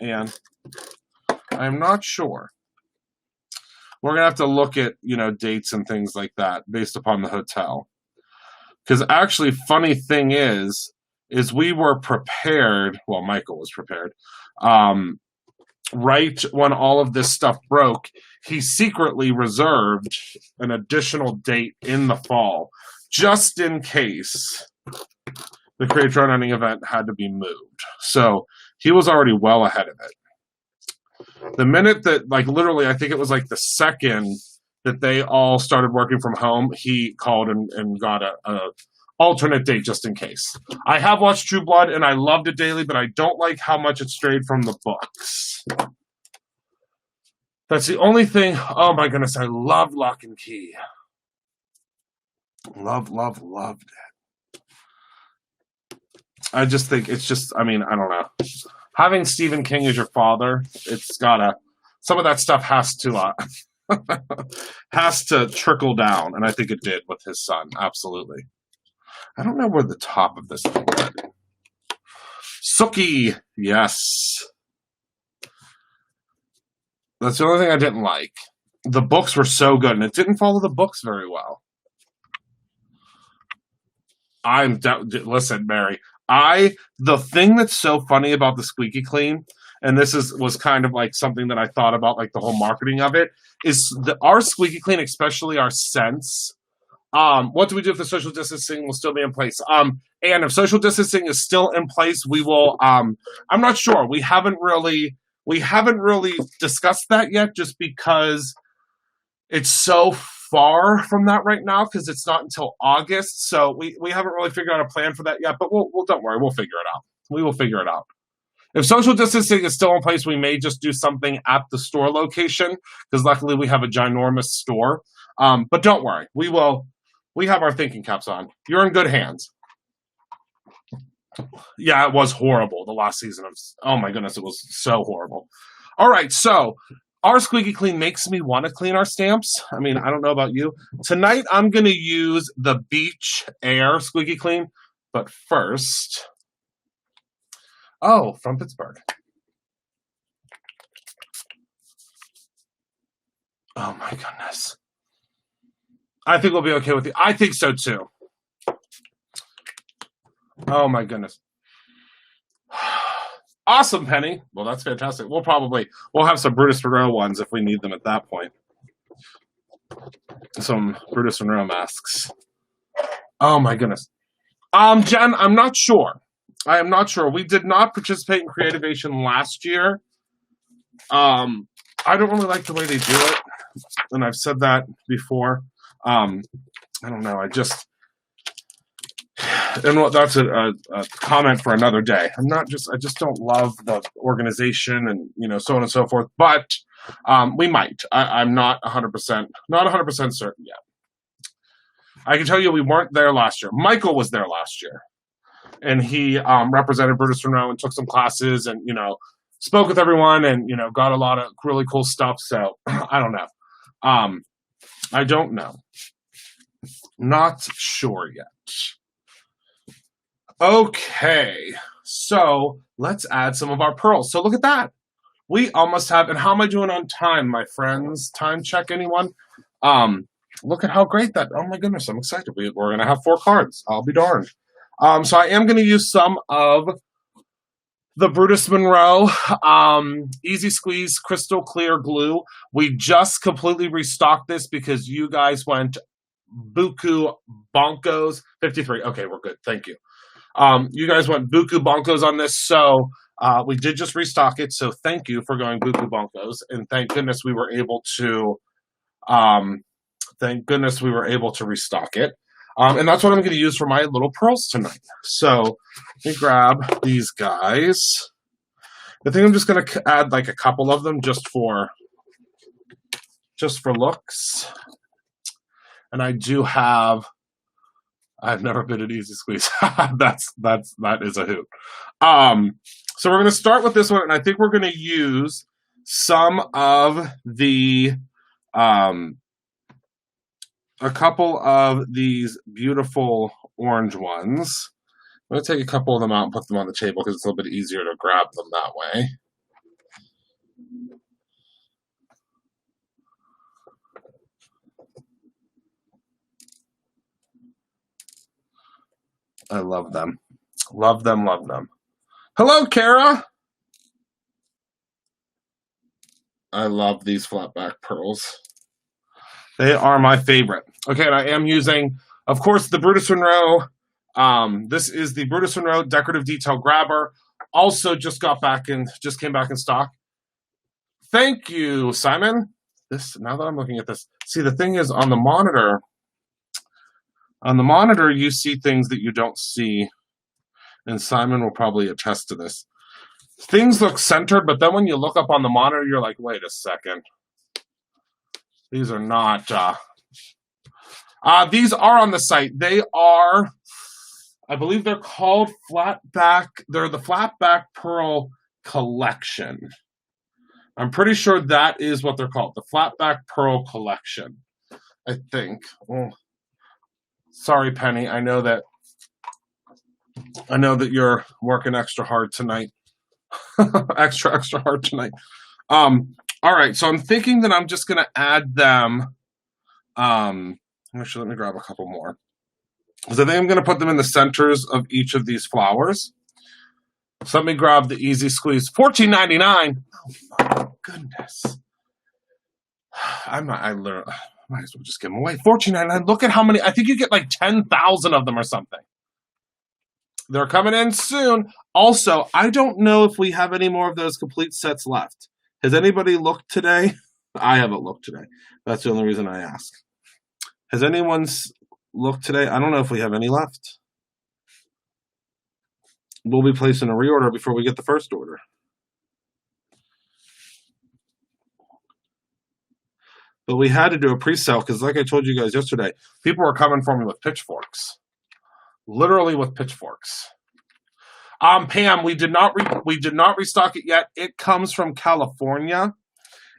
and I'm not sure. We're going to have to look at, dates and things like that based upon the hotel. Because actually, funny thing is is we were prepared. Well, Michael was prepared. Um, right when all of this stuff broke, he secretly reserved an additional date in the fall, just in case the Create Drone Hunting event had to be moved. So he was already well ahead of it. The minute that, like, literally, I think it was like the second that they all started working from home, he called and got a alternate date just in case. I have watched True Blood and I loved it daily, but I don't like how much it strayed from the books. That's the only thing. Oh my goodness, I love Lock and Key. Loved it. I just think it's just, I mean, I don't know. Having Stephen King as your father, it's gotta, some of that stuff has to trickle down, and I think it did with his son, absolutely. I don't know where the top of this thing is. Sookie, yes. That's the only thing I didn't like. The books were so good, and it didn't follow the books very well. Listen, Mary. The thing that's so funny about the Squeaky Clean, and this was kind of like something that I thought about, like the whole marketing of it, is our Squeaky Clean, especially our scents. What do we do if the social distancing will still be in place? And if social distancing is still in place, we will. I'm not sure. We haven't really discussed that yet, just because it's so far from that right now, because it's not until August. So we haven't really figured out a plan for that yet. But we'll don't worry, we'll figure it out. We will figure it out. If social distancing is still in place, we may just do something at the store location, because luckily we have a ginormous store. But don't worry, we will. We have our thinking caps on. You're in good hands. Yeah, it was horrible. The last season of, oh my goodness, it was so horrible. All right, so our Squeaky Clean makes me want to clean our stamps. I mean, I don't know about you. Tonight, I'm going to use the Beach Air Squeaky Clean. But first, oh, from Pittsburgh. Oh my goodness. I think we'll be okay with it. I think so too. Oh my goodness. Awesome, Penny. Well, that's fantastic. We'll have some Brutus Monroe ones if we need them at that point. Some Brutus Monroe masks. Oh my goodness. Jen, I'm not sure. I am not sure. We did not participate in Creativation last year. I don't really like the way they do it, and I've said that before. I don't know. That's a comment for another day. I just don't love the organization and, so on and so forth, but, we might. I'm not 100% certain yet. I can tell you we weren't there last year. Michael was there last year, and he, represented Brutus Monroe and took some classes and, spoke with everyone and, got a lot of really cool stuff. So I don't know. I don't know. Not sure yet. Okay, so let's add some of our pearls. So look at that. We almost have, and how am I doing on time, my friends? Time check, anyone? Look at how great that, oh my goodness, I'm excited. We're going to have 4 cards. I'll be darned. So I am going to use some of the Brutus Monroe Easy Squeeze Crystal Clear Glue. We just completely restocked this because you guys went buku bonkos. 53. Okay, we're good. Thank you. You guys went buku bonkos on this, so we did just restock it. So thank you for going buku bonkos, and thank goodness we were able to. Restock it. And that's what I'm going to use for my little pearls tonight. So let me grab these guys. I think I'm just going to add like a couple of them just for looks. And I've never been an Easy Squeeze. That is a hoot. So we're going to start with this one, and I think we're going to use some of the a couple of these beautiful orange ones. I'm going to take a couple of them out and put them on the table because it's a little bit easier to grab them that way. I love them. Love them, love them. Hello, Kara. I love these flat back pearls. They are my favorite. Okay, and I am using, of course, the Brutus Monroe. This is the Brutus Monroe Decorative Detail Grabber. Also just came back in stock. Thank you, Simon. Now that I'm looking at this, see, the thing is on the monitor, you see things that you don't see, and Simon will probably attest to this. Things look centered, but then when you look up on the monitor, you're like, wait a second. These are not, these are on the site. They are, I believe they're called flatback. They're the flatback pearl collection. I'm pretty sure that is what they're called, the flatback pearl collection, I think. Oh, sorry, Penny. I know that you're working extra hard tonight. extra hard tonight. All right, so I'm thinking that I'm just going to add them. Actually, let me grab a couple more, because I think I'm going to put them in the centers of each of these flowers. So let me grab the Easy Squeeze. $14.99. Oh my goodness. I might as well just give them away. $14.99. Look at how many. I think you get like 10,000 of them or something. They're coming in soon. Also, I don't know if we have any more of those complete sets left. Has anybody looked today? I haven't looked today. That's the only reason I ask. Has anyone looked today? I don't know if we have any left. We'll be placing a reorder before we get the first order. But we had to do a pre-sale because, like I told you guys yesterday, people were coming for me with pitchforks. Literally with pitchforks. Pam, we did not restock it yet. It comes from California,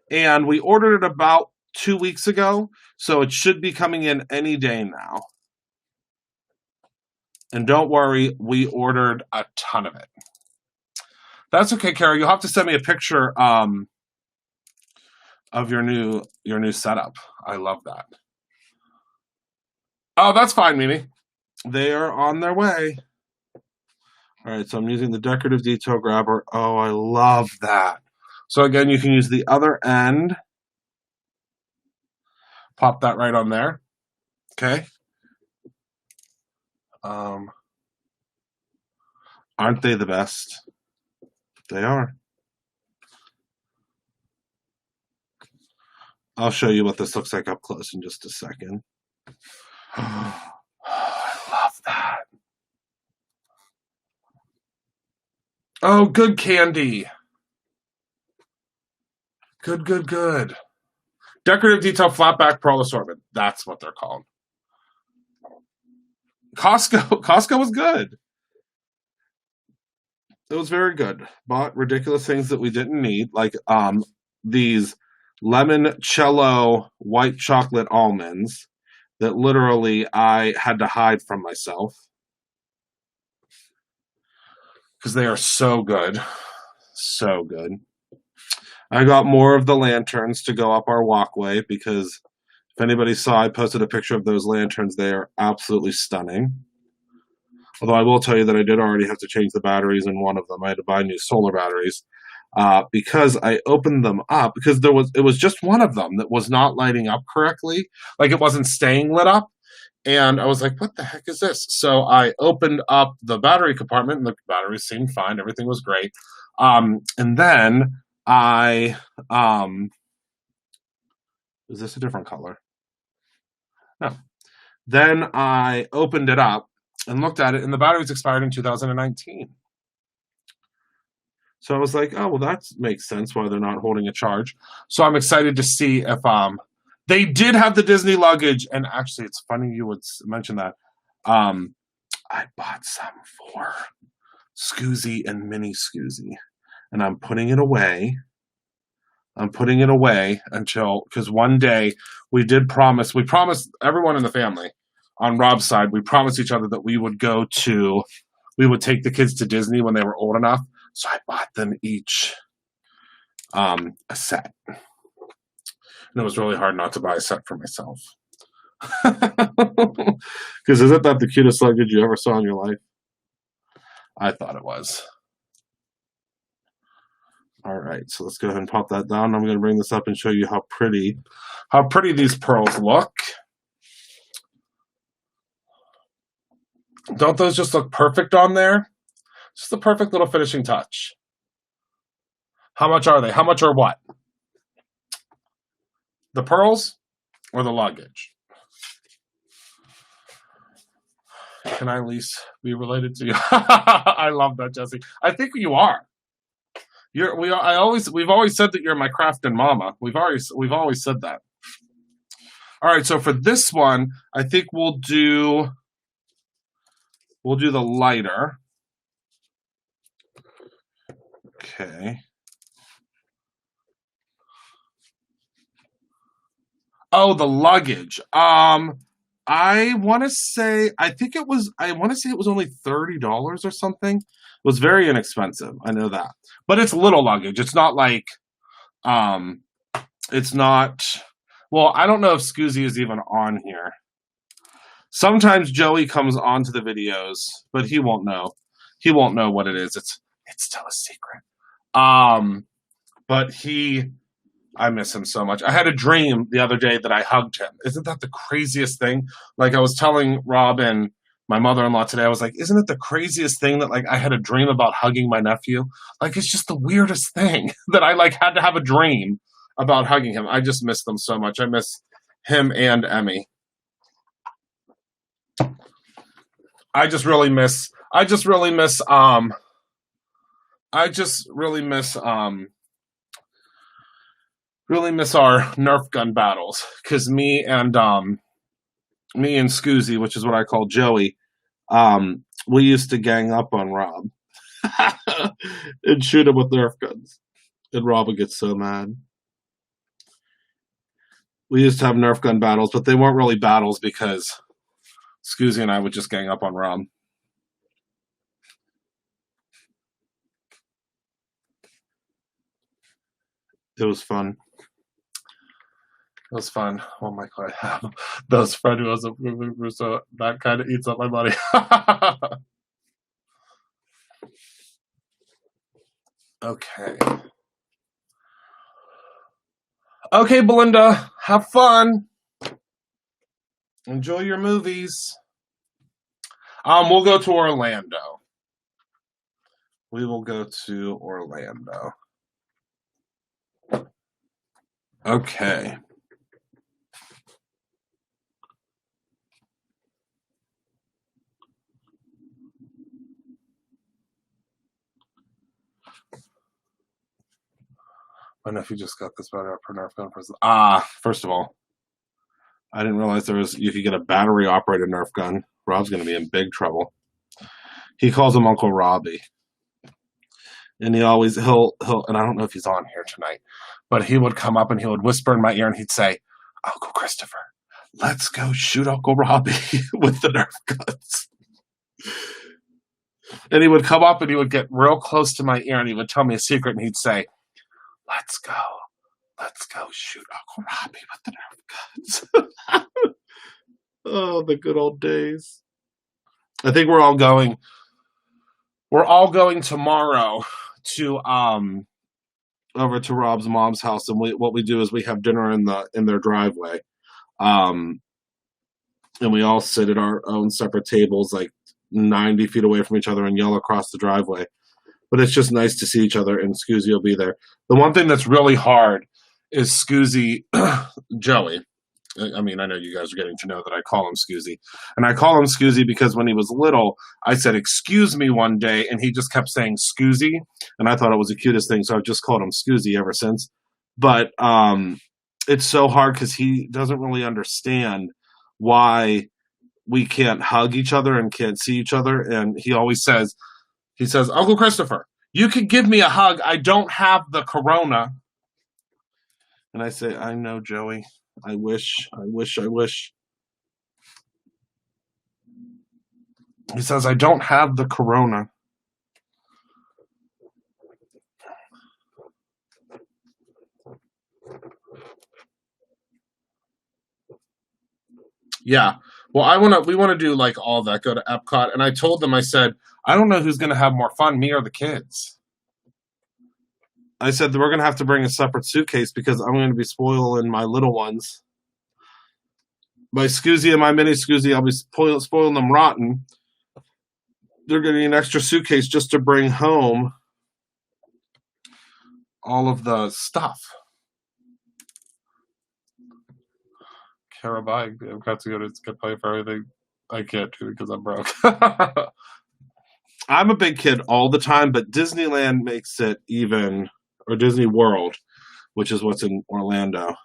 and we ordered it about 2 weeks ago, so it should be coming in any day now. And don't worry, we ordered a ton of it. That's okay, Kara. You'll have to send me a picture of your new setup. I love that. Oh, that's fine, Mimi. They are on their way. All right, so I'm using the Decorative Detail Grabber. Oh, I love that. So again, you can use the other end. Pop that right on there. Okay. Aren't they the best? They are. I'll show you what this looks like up close in just a second. Oh, I love that. Oh, good, Candy. Good. Decorative Detail Flatback Pearl Assortment. That's what they're called. Costco was good. It was very good. Bought ridiculous things that we didn't need, like these Lemoncello white chocolate almonds that literally I had to hide from myself because they are so good. So good. I got more of the lanterns to go up our walkway because if anybody saw, I posted a picture of those lanterns. They are absolutely stunning. Although I will tell you that I did already have to change the batteries in one of them. I had to buy new solar batteries because I opened them up because it was just one of them that was not lighting up correctly. Like it wasn't staying lit up. And I was like, what the heck is this? So I opened up the battery compartment and the batteries seemed fine. Everything was great. And then is this a different color? No. Then I opened it up and looked at it, and the batteries expired in 2019. So I was like, oh, well, that makes sense why they're not holding a charge. So I'm excited to see if they did have the Disney luggage. And actually, it's funny you would mention that. I bought some for Scoozy and Mini Scoozy, and I'm putting it away. Until, because one day we promised everyone in the family on Rob's side, we promised each other that we would take the kids to Disney when they were old enough. So I bought them each a set. And it was really hard not to buy a set for myself. Because isn't that the cutest luggage you ever saw in your life? I thought it was. All right, so let's go ahead and pop that down. I'm going to bring this up and show you how pretty these pearls look. Don't those just look perfect on there? Just the perfect little finishing touch. How much are they? How much are what? The pearls or the luggage? Can I at least be related to you? I love that, Jesse. I think you are. We've always said that you're my crafting mama. We've always said that. All right, so for this one, I think we'll do the lighter. Okay. Oh, the luggage. I want to say it was only $30 or something. It was very inexpensive. I know that. But it's little luggage. It's not like it's not, well, I don't know if Scoozy is even on here. Sometimes Joey comes onto the videos, but he won't know. He won't know what it is. It's still a secret. But I miss him so much. I had a dream the other day that I hugged him. Isn't that the craziest thing? Like, I was telling Rob and my mother-in-law today, I was like, isn't it the craziest thing that, like, I had a dream about hugging my nephew? Like, it's just the weirdest thing that I, like, had to have a dream about hugging him. I just miss them so much. I miss him and Emmy. I just really miss our Nerf gun battles, because me and Scoozy, which is what I call Joey, we used to gang up on Rob and shoot him with Nerf guns, and Rob would get so mad. We used to have Nerf gun battles, but they weren't really battles because Scoozy and I would just gang up on Rob. It was fun. It was fun. Oh my God, I have those Fred was a so that kind of eats up my money. Okay. Okay, Belinda, have fun. Enjoy your movies. We'll go to Orlando. We will go to Orlando. Okay. My nephew just got this battery up for Nerf gun. First of all, I didn't realize you could get a battery operated Nerf gun. Rob's going to be in big trouble. He calls him Uncle Robbie. And he'll and I don't know if he's on here tonight, but he would come up and he would whisper in my ear and he'd say, Uncle Christopher, let's go shoot Uncle Robbie with the Nerf guns. And he would come up and he would get real close to my ear and he would tell me a secret and he'd say, let's go shoot Uncle Robbie with the Nerf guns. Oh, the good old days. I think we're all going tomorrow to over to Rob's mom's house, and what we do is we have dinner in their driveway, and we all sit at our own separate tables, like 90 feet away from each other, and yell across the driveway. But it's just nice to see each other, and Scoozy will be there. The one thing that's really hard is Scoozy, Joey. I mean, I know you guys are getting to know that I call him Scoozy. And I call him Scoozy because when he was little, I said, excuse me one day, and he just kept saying Scoozy, and I thought it was the cutest thing, so I've just called him Scoozy ever since. But it's so hard because he doesn't really understand why we can't hug each other and can't see each other. And he always says, Uncle Christopher, you can give me a hug. I don't have the corona. And I say, I know, Joey. I wish. He says, I don't have the corona. Yeah. Well, we want to do like all that. Go to Epcot, and I told them, I said, I don't know who's going to have more fun, me or the kids. I said that we're going to have to bring a separate suitcase because I'm going to be spoiling my little ones. My Scoozy and my mini Scoozy, I'll be spoiling them rotten. They're going to need an extra suitcase just to bring home all of the stuff. Carabao, I've got to go to pay for everything. I can't do it because I'm broke. I'm a big kid all the time, but Disneyland makes it even, or Disney World, which is what's in Orlando,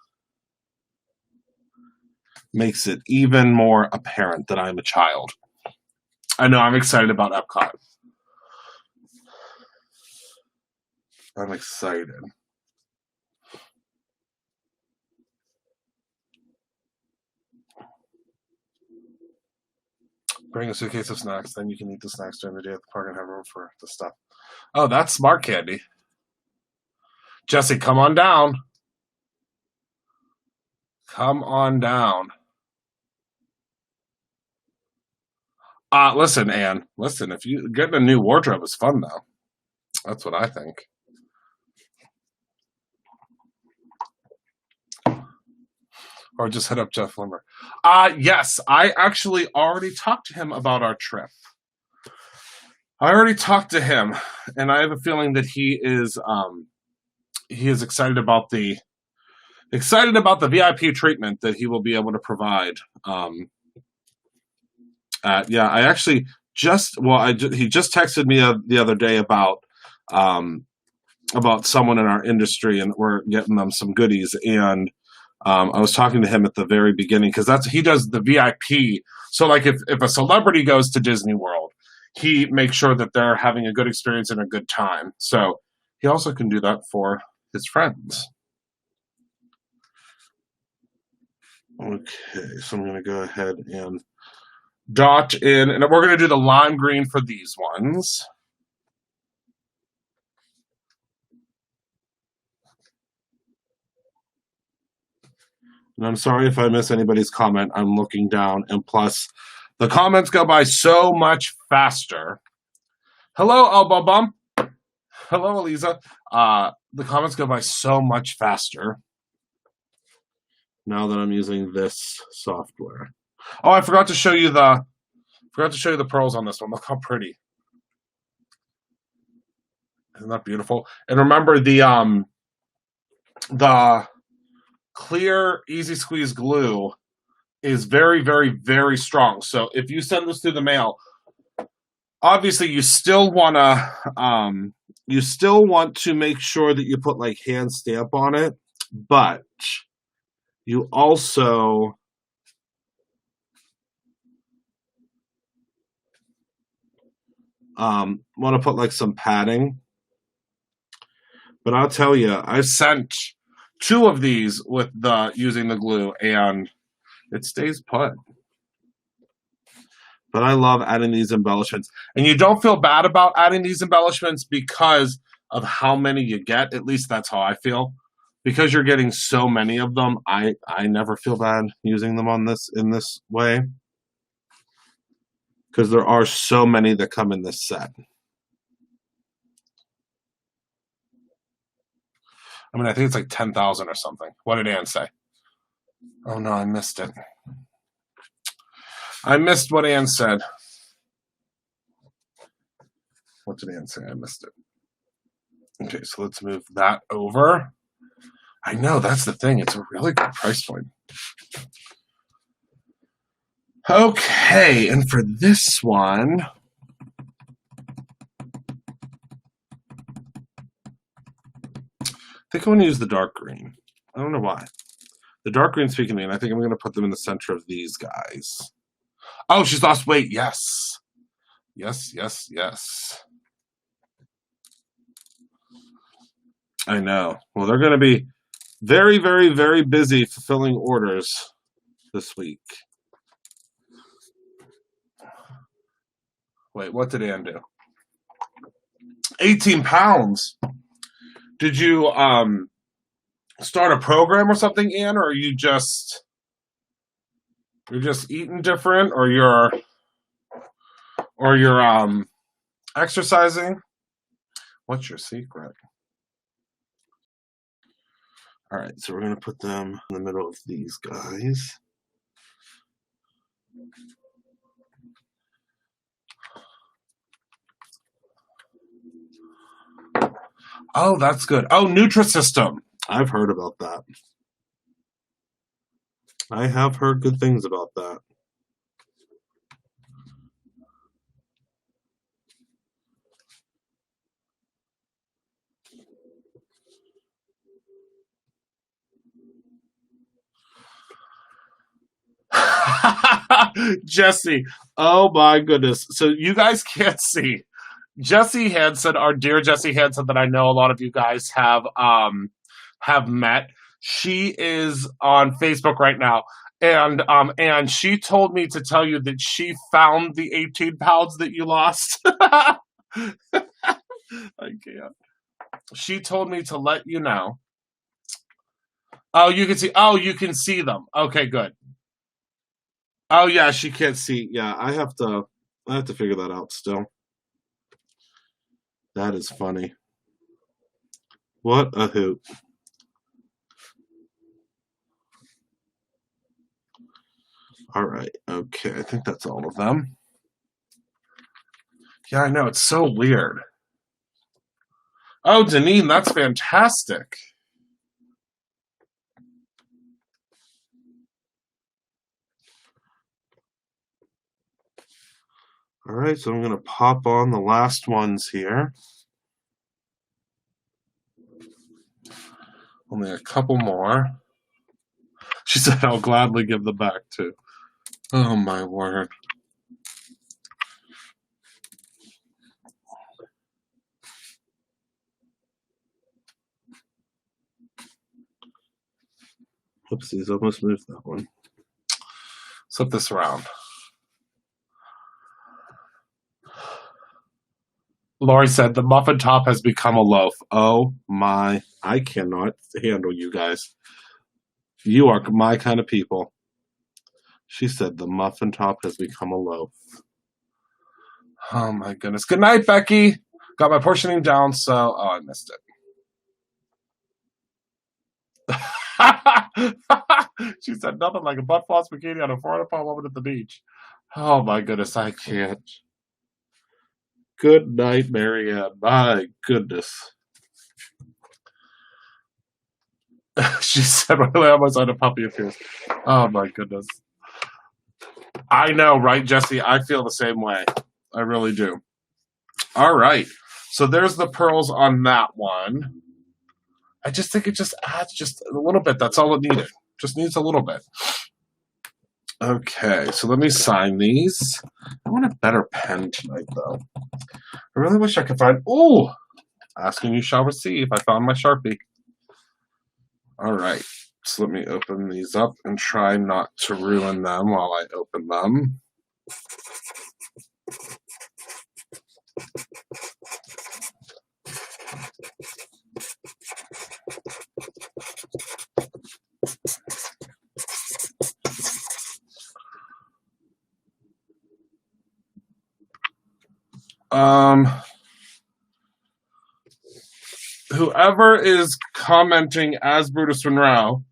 makes it even more apparent that I'm a child. I know, I'm excited about Epcot. I'm excited. Bring a suitcase of snacks, then you can eat the snacks during the day at the park and have room for the stuff. Oh, that's smart, Candy. Jesse, come on down. Come on down. Listen, Anne. Listen, if you getting a new wardrobe is fun, though. That's what I think. Or just hit up Jeff Limmer. Yes, I actually already talked to him about our trip. I already talked to him, and I have a feeling that he is excited about the VIP treatment that he will be able to provide. I actually he just texted me the other day about someone in our industry, and we're getting them some goodies. And I was talking to him at the very beginning because he does the VIP. So like if a celebrity goes to Disney World, he makes sure that they're having a good experience and a good time. So he also can do that for his friends. Okay, so I'm going to go ahead and dot in, and we're going to do the lime green for these ones. And I'm sorry if I miss anybody's comment. I'm looking down, and plus, the comments go by so much faster. Hello, Elbow Bump. Hello, Eliza. The comments go by so much faster now that I'm using this software. Oh, I forgot to show you the pearls on this one. Look how pretty. Isn't that beautiful? And remember the clear Easy Squeeze glue is very, very, very strong. So if you send this through the mail, obviously you still want to make sure that you put like hand stamp on it, but you also want to put like some padding. But I'll tell you, I've sent 2 of these with using the glue, and it stays put. But I love adding these embellishments. And you don't feel bad about adding these embellishments because of how many you get. At least that's how I feel. Because you're getting so many of them, I never feel bad using them in this way. Because there are so many that come in this set. I mean, I think it's like 10,000 or something. What did Ann say? Oh, no, I missed it. I missed what Ann said. What did Ann say? I missed it. Okay, so let's move that over. I know, that's the thing. It's a really good price point. Okay, and for this one, I think I want to use the dark green. I don't know why. The dark green's speaking to me, and I think I'm going to put them in the center of these guys. Oh, she's lost weight. Yes. Yes, yes, yes. I know. Well, they're going to be very, very, very busy fulfilling orders this week. Wait, what did Ann do? 18 pounds. Did you start a program or something, Ann, or are you just You're just eating different, or you're exercising. What's your secret? All right, so we're gonna put them in the middle of these guys. Oh, that's good. Oh, Nutrisystem. I've heard about that. I have heard good things about that. Jesse, oh my goodness. So you guys can't see. Jesse Hansen, our dear Jesse Hansen, that I know a lot of you guys have met. She is on Facebook right now, and she told me to tell you that she found the 18 pounds that you lost. I can't. She told me to let you know. Oh, you can see. Oh, you can see them. Okay, good. Oh yeah, she can't see. Yeah, I have to figure that out still. That is funny. What a hoot. All right. Okay, I think that's all of them. Yeah, I know. It's so weird. Oh, Deneen, that's fantastic. All right, so I'm going to pop on the last ones here. Only a couple more. She said, I'll gladly give them back too. Oh, my word. Oopsies, almost moved that one. Flip this around. Lori said, the muffin top has become a loaf. Oh, my. I cannot handle you guys. You are my kind of people. She said, the muffin top has become a loaf. Oh, my goodness. Good night, Becky. Got my portioning down, so... Oh, I missed it. She said, nothing like a butt-floss bikini on a 400-pound woman at the beach. Oh, my goodness. I can't. Good night, Marianne. My goodness. She said, really almost on a puppy appears. Oh, my goodness. I know, right, Jesse? I feel the same way. I really do. All right. So there's the pearls on that one. I just think it just adds just a little bit. That's all it needed. Just needs a little bit. Okay, so let me sign these. I want a better pen tonight, though. I really wish I could find... Oh! Asking you shall receive. I found my Sharpie. All right. So let me open these up and try not to ruin them while I open them. Whoever is commenting as Brutus Monroe,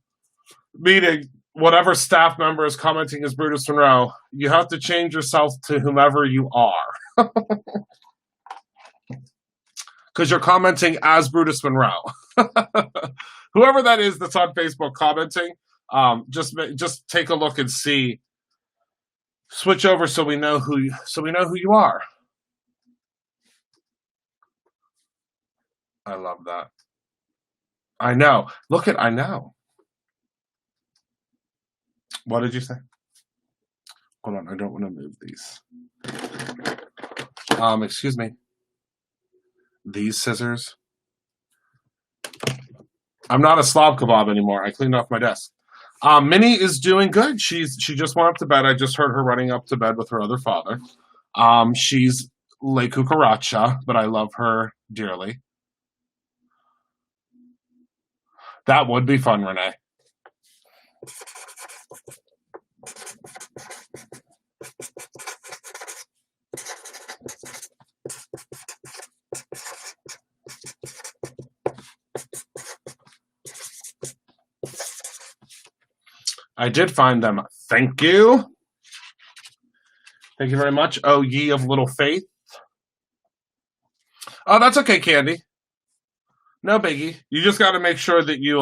meaning whatever staff member is commenting as Brutus Monroe, you have to change yourself to whomever you are. Because you're commenting as Brutus Monroe. Whoever that is that's on Facebook commenting, just take a look and see. Switch over so we know who you are. I love that. I know. I know. What did you say? Hold on, I don't want to move these. Excuse me. These scissors. I'm not a slob kebab anymore. I cleaned off my desk. Minnie is doing good. She just went up to bed. I just heard her running up to bed with her other father. She's La Cucaracha, but I love her dearly. That would be fun, Renee. I did find them. Thank you. Thank you very much. Oh, ye of little faith. Oh, that's okay, Candy. No biggie. You just got to make sure that you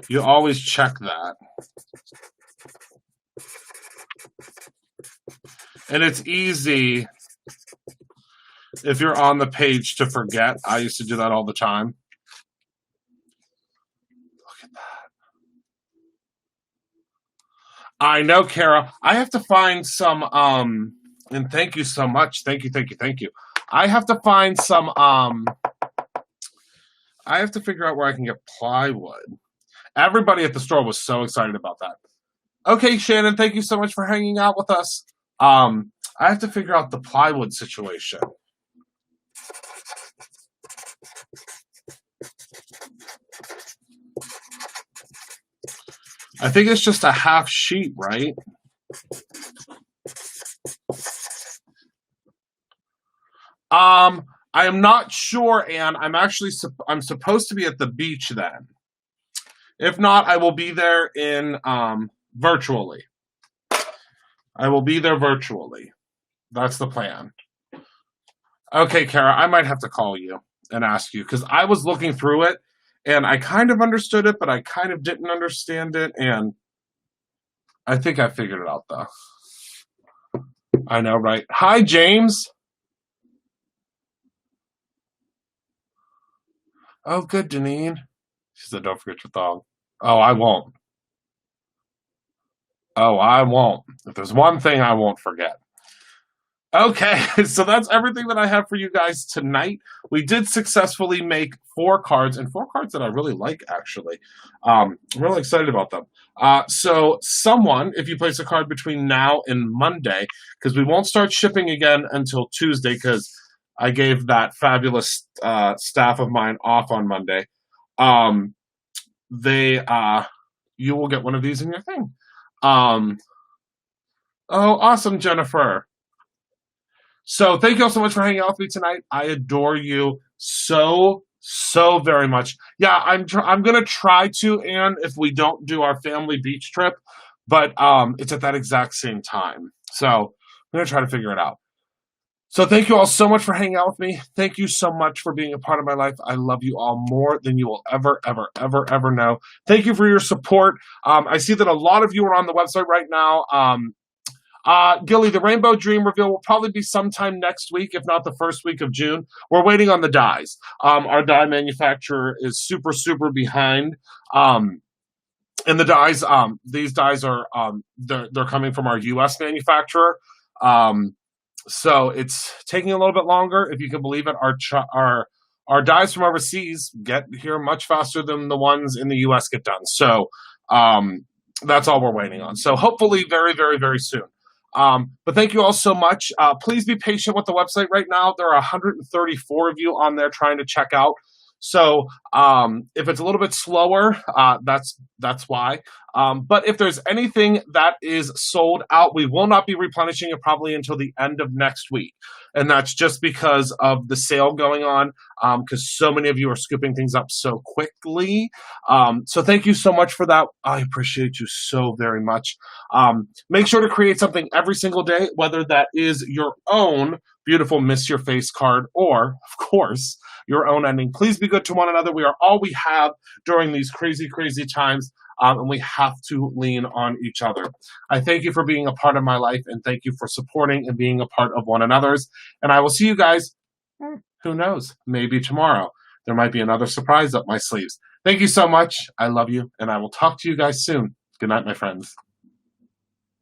you always check that. And it's easy if you're on the page to forget. I used to do that all the time. Look at that. I know, Kara. I have to find some and thank you so much. Thank you. I have to find some I have to figure out where I can get plywood. Everybody at the store was so excited about that. Okay, Shannon, thank you so much for hanging out with us. I have to figure out the plywood situation. I think it's just a half sheet, right? I am not sure, Anne. I'm supposed to be at the beach then. If not, I will be there in virtually. I will be there virtually. That's the plan. Okay, Kara, I might have to call you and ask you because I was looking through it and I kind of understood it, but I kind of didn't understand it, and I think I figured it out though. I know, right? Hi, James. Oh, good, Janine. She said, don't forget your thong. Oh, I won't. Oh, I won't. If there's one thing I won't forget. Okay, so that's everything that I have for you guys tonight. We did successfully make 4 cards, and 4 cards that I really like, actually. I'm really excited about them. So someone, if you place a card between now and Monday, because we won't start shipping again until Tuesday, because I gave that fabulous staff of mine off on Monday. You will get one of these in your thing. Oh, awesome, Jennifer. So thank you all so much for hanging out with me tonight. I adore you so very much. Yeah, I'm gonna try to, Anne, if we don't do our family beach trip, but it's at that exact same time. So I'm gonna try to figure it out. So thank you all so much for hanging out with me. Thank you so much for being a part of my life. I love you all more than you will ever know. Thank you for your support. I see that a lot of you are on the website right now. Gilly, the Rainbow Dream reveal will probably be sometime next week, if not the first week of June. We're waiting on the dies. Our die manufacturer is super behind. And the dies, these dies are they're coming from our U.S. manufacturer. So it's taking a little bit longer, if you can believe it. Our dies from overseas get here much faster than the ones in the U.S. get done. So that's all we're waiting on. So hopefully very soon. But thank you all so much. Please be patient with the website right now. There are 134 of you on there trying to check out. So if it's a little bit slower, that's why. But if there's anything that is sold out, we will not be replenishing it probably until the end of next week. And that's just because of the sale going on, because so many of you are scooping things up so quickly. So thank you so much for that. I appreciate you so very much. Make sure to create something every single day, whether that is your own beautiful Miss Your Face card or, of course, your own ending. Please be good to one another. We are all we have during these crazy times, and we have to lean on each other. I thank you for being a part of my life, and thank you for supporting and being a part of one another's. And I will see you guys, who knows, maybe tomorrow. There might be another surprise up my sleeves. Thank you so much. I love you, and I will talk to you guys soon. Good night, my friends.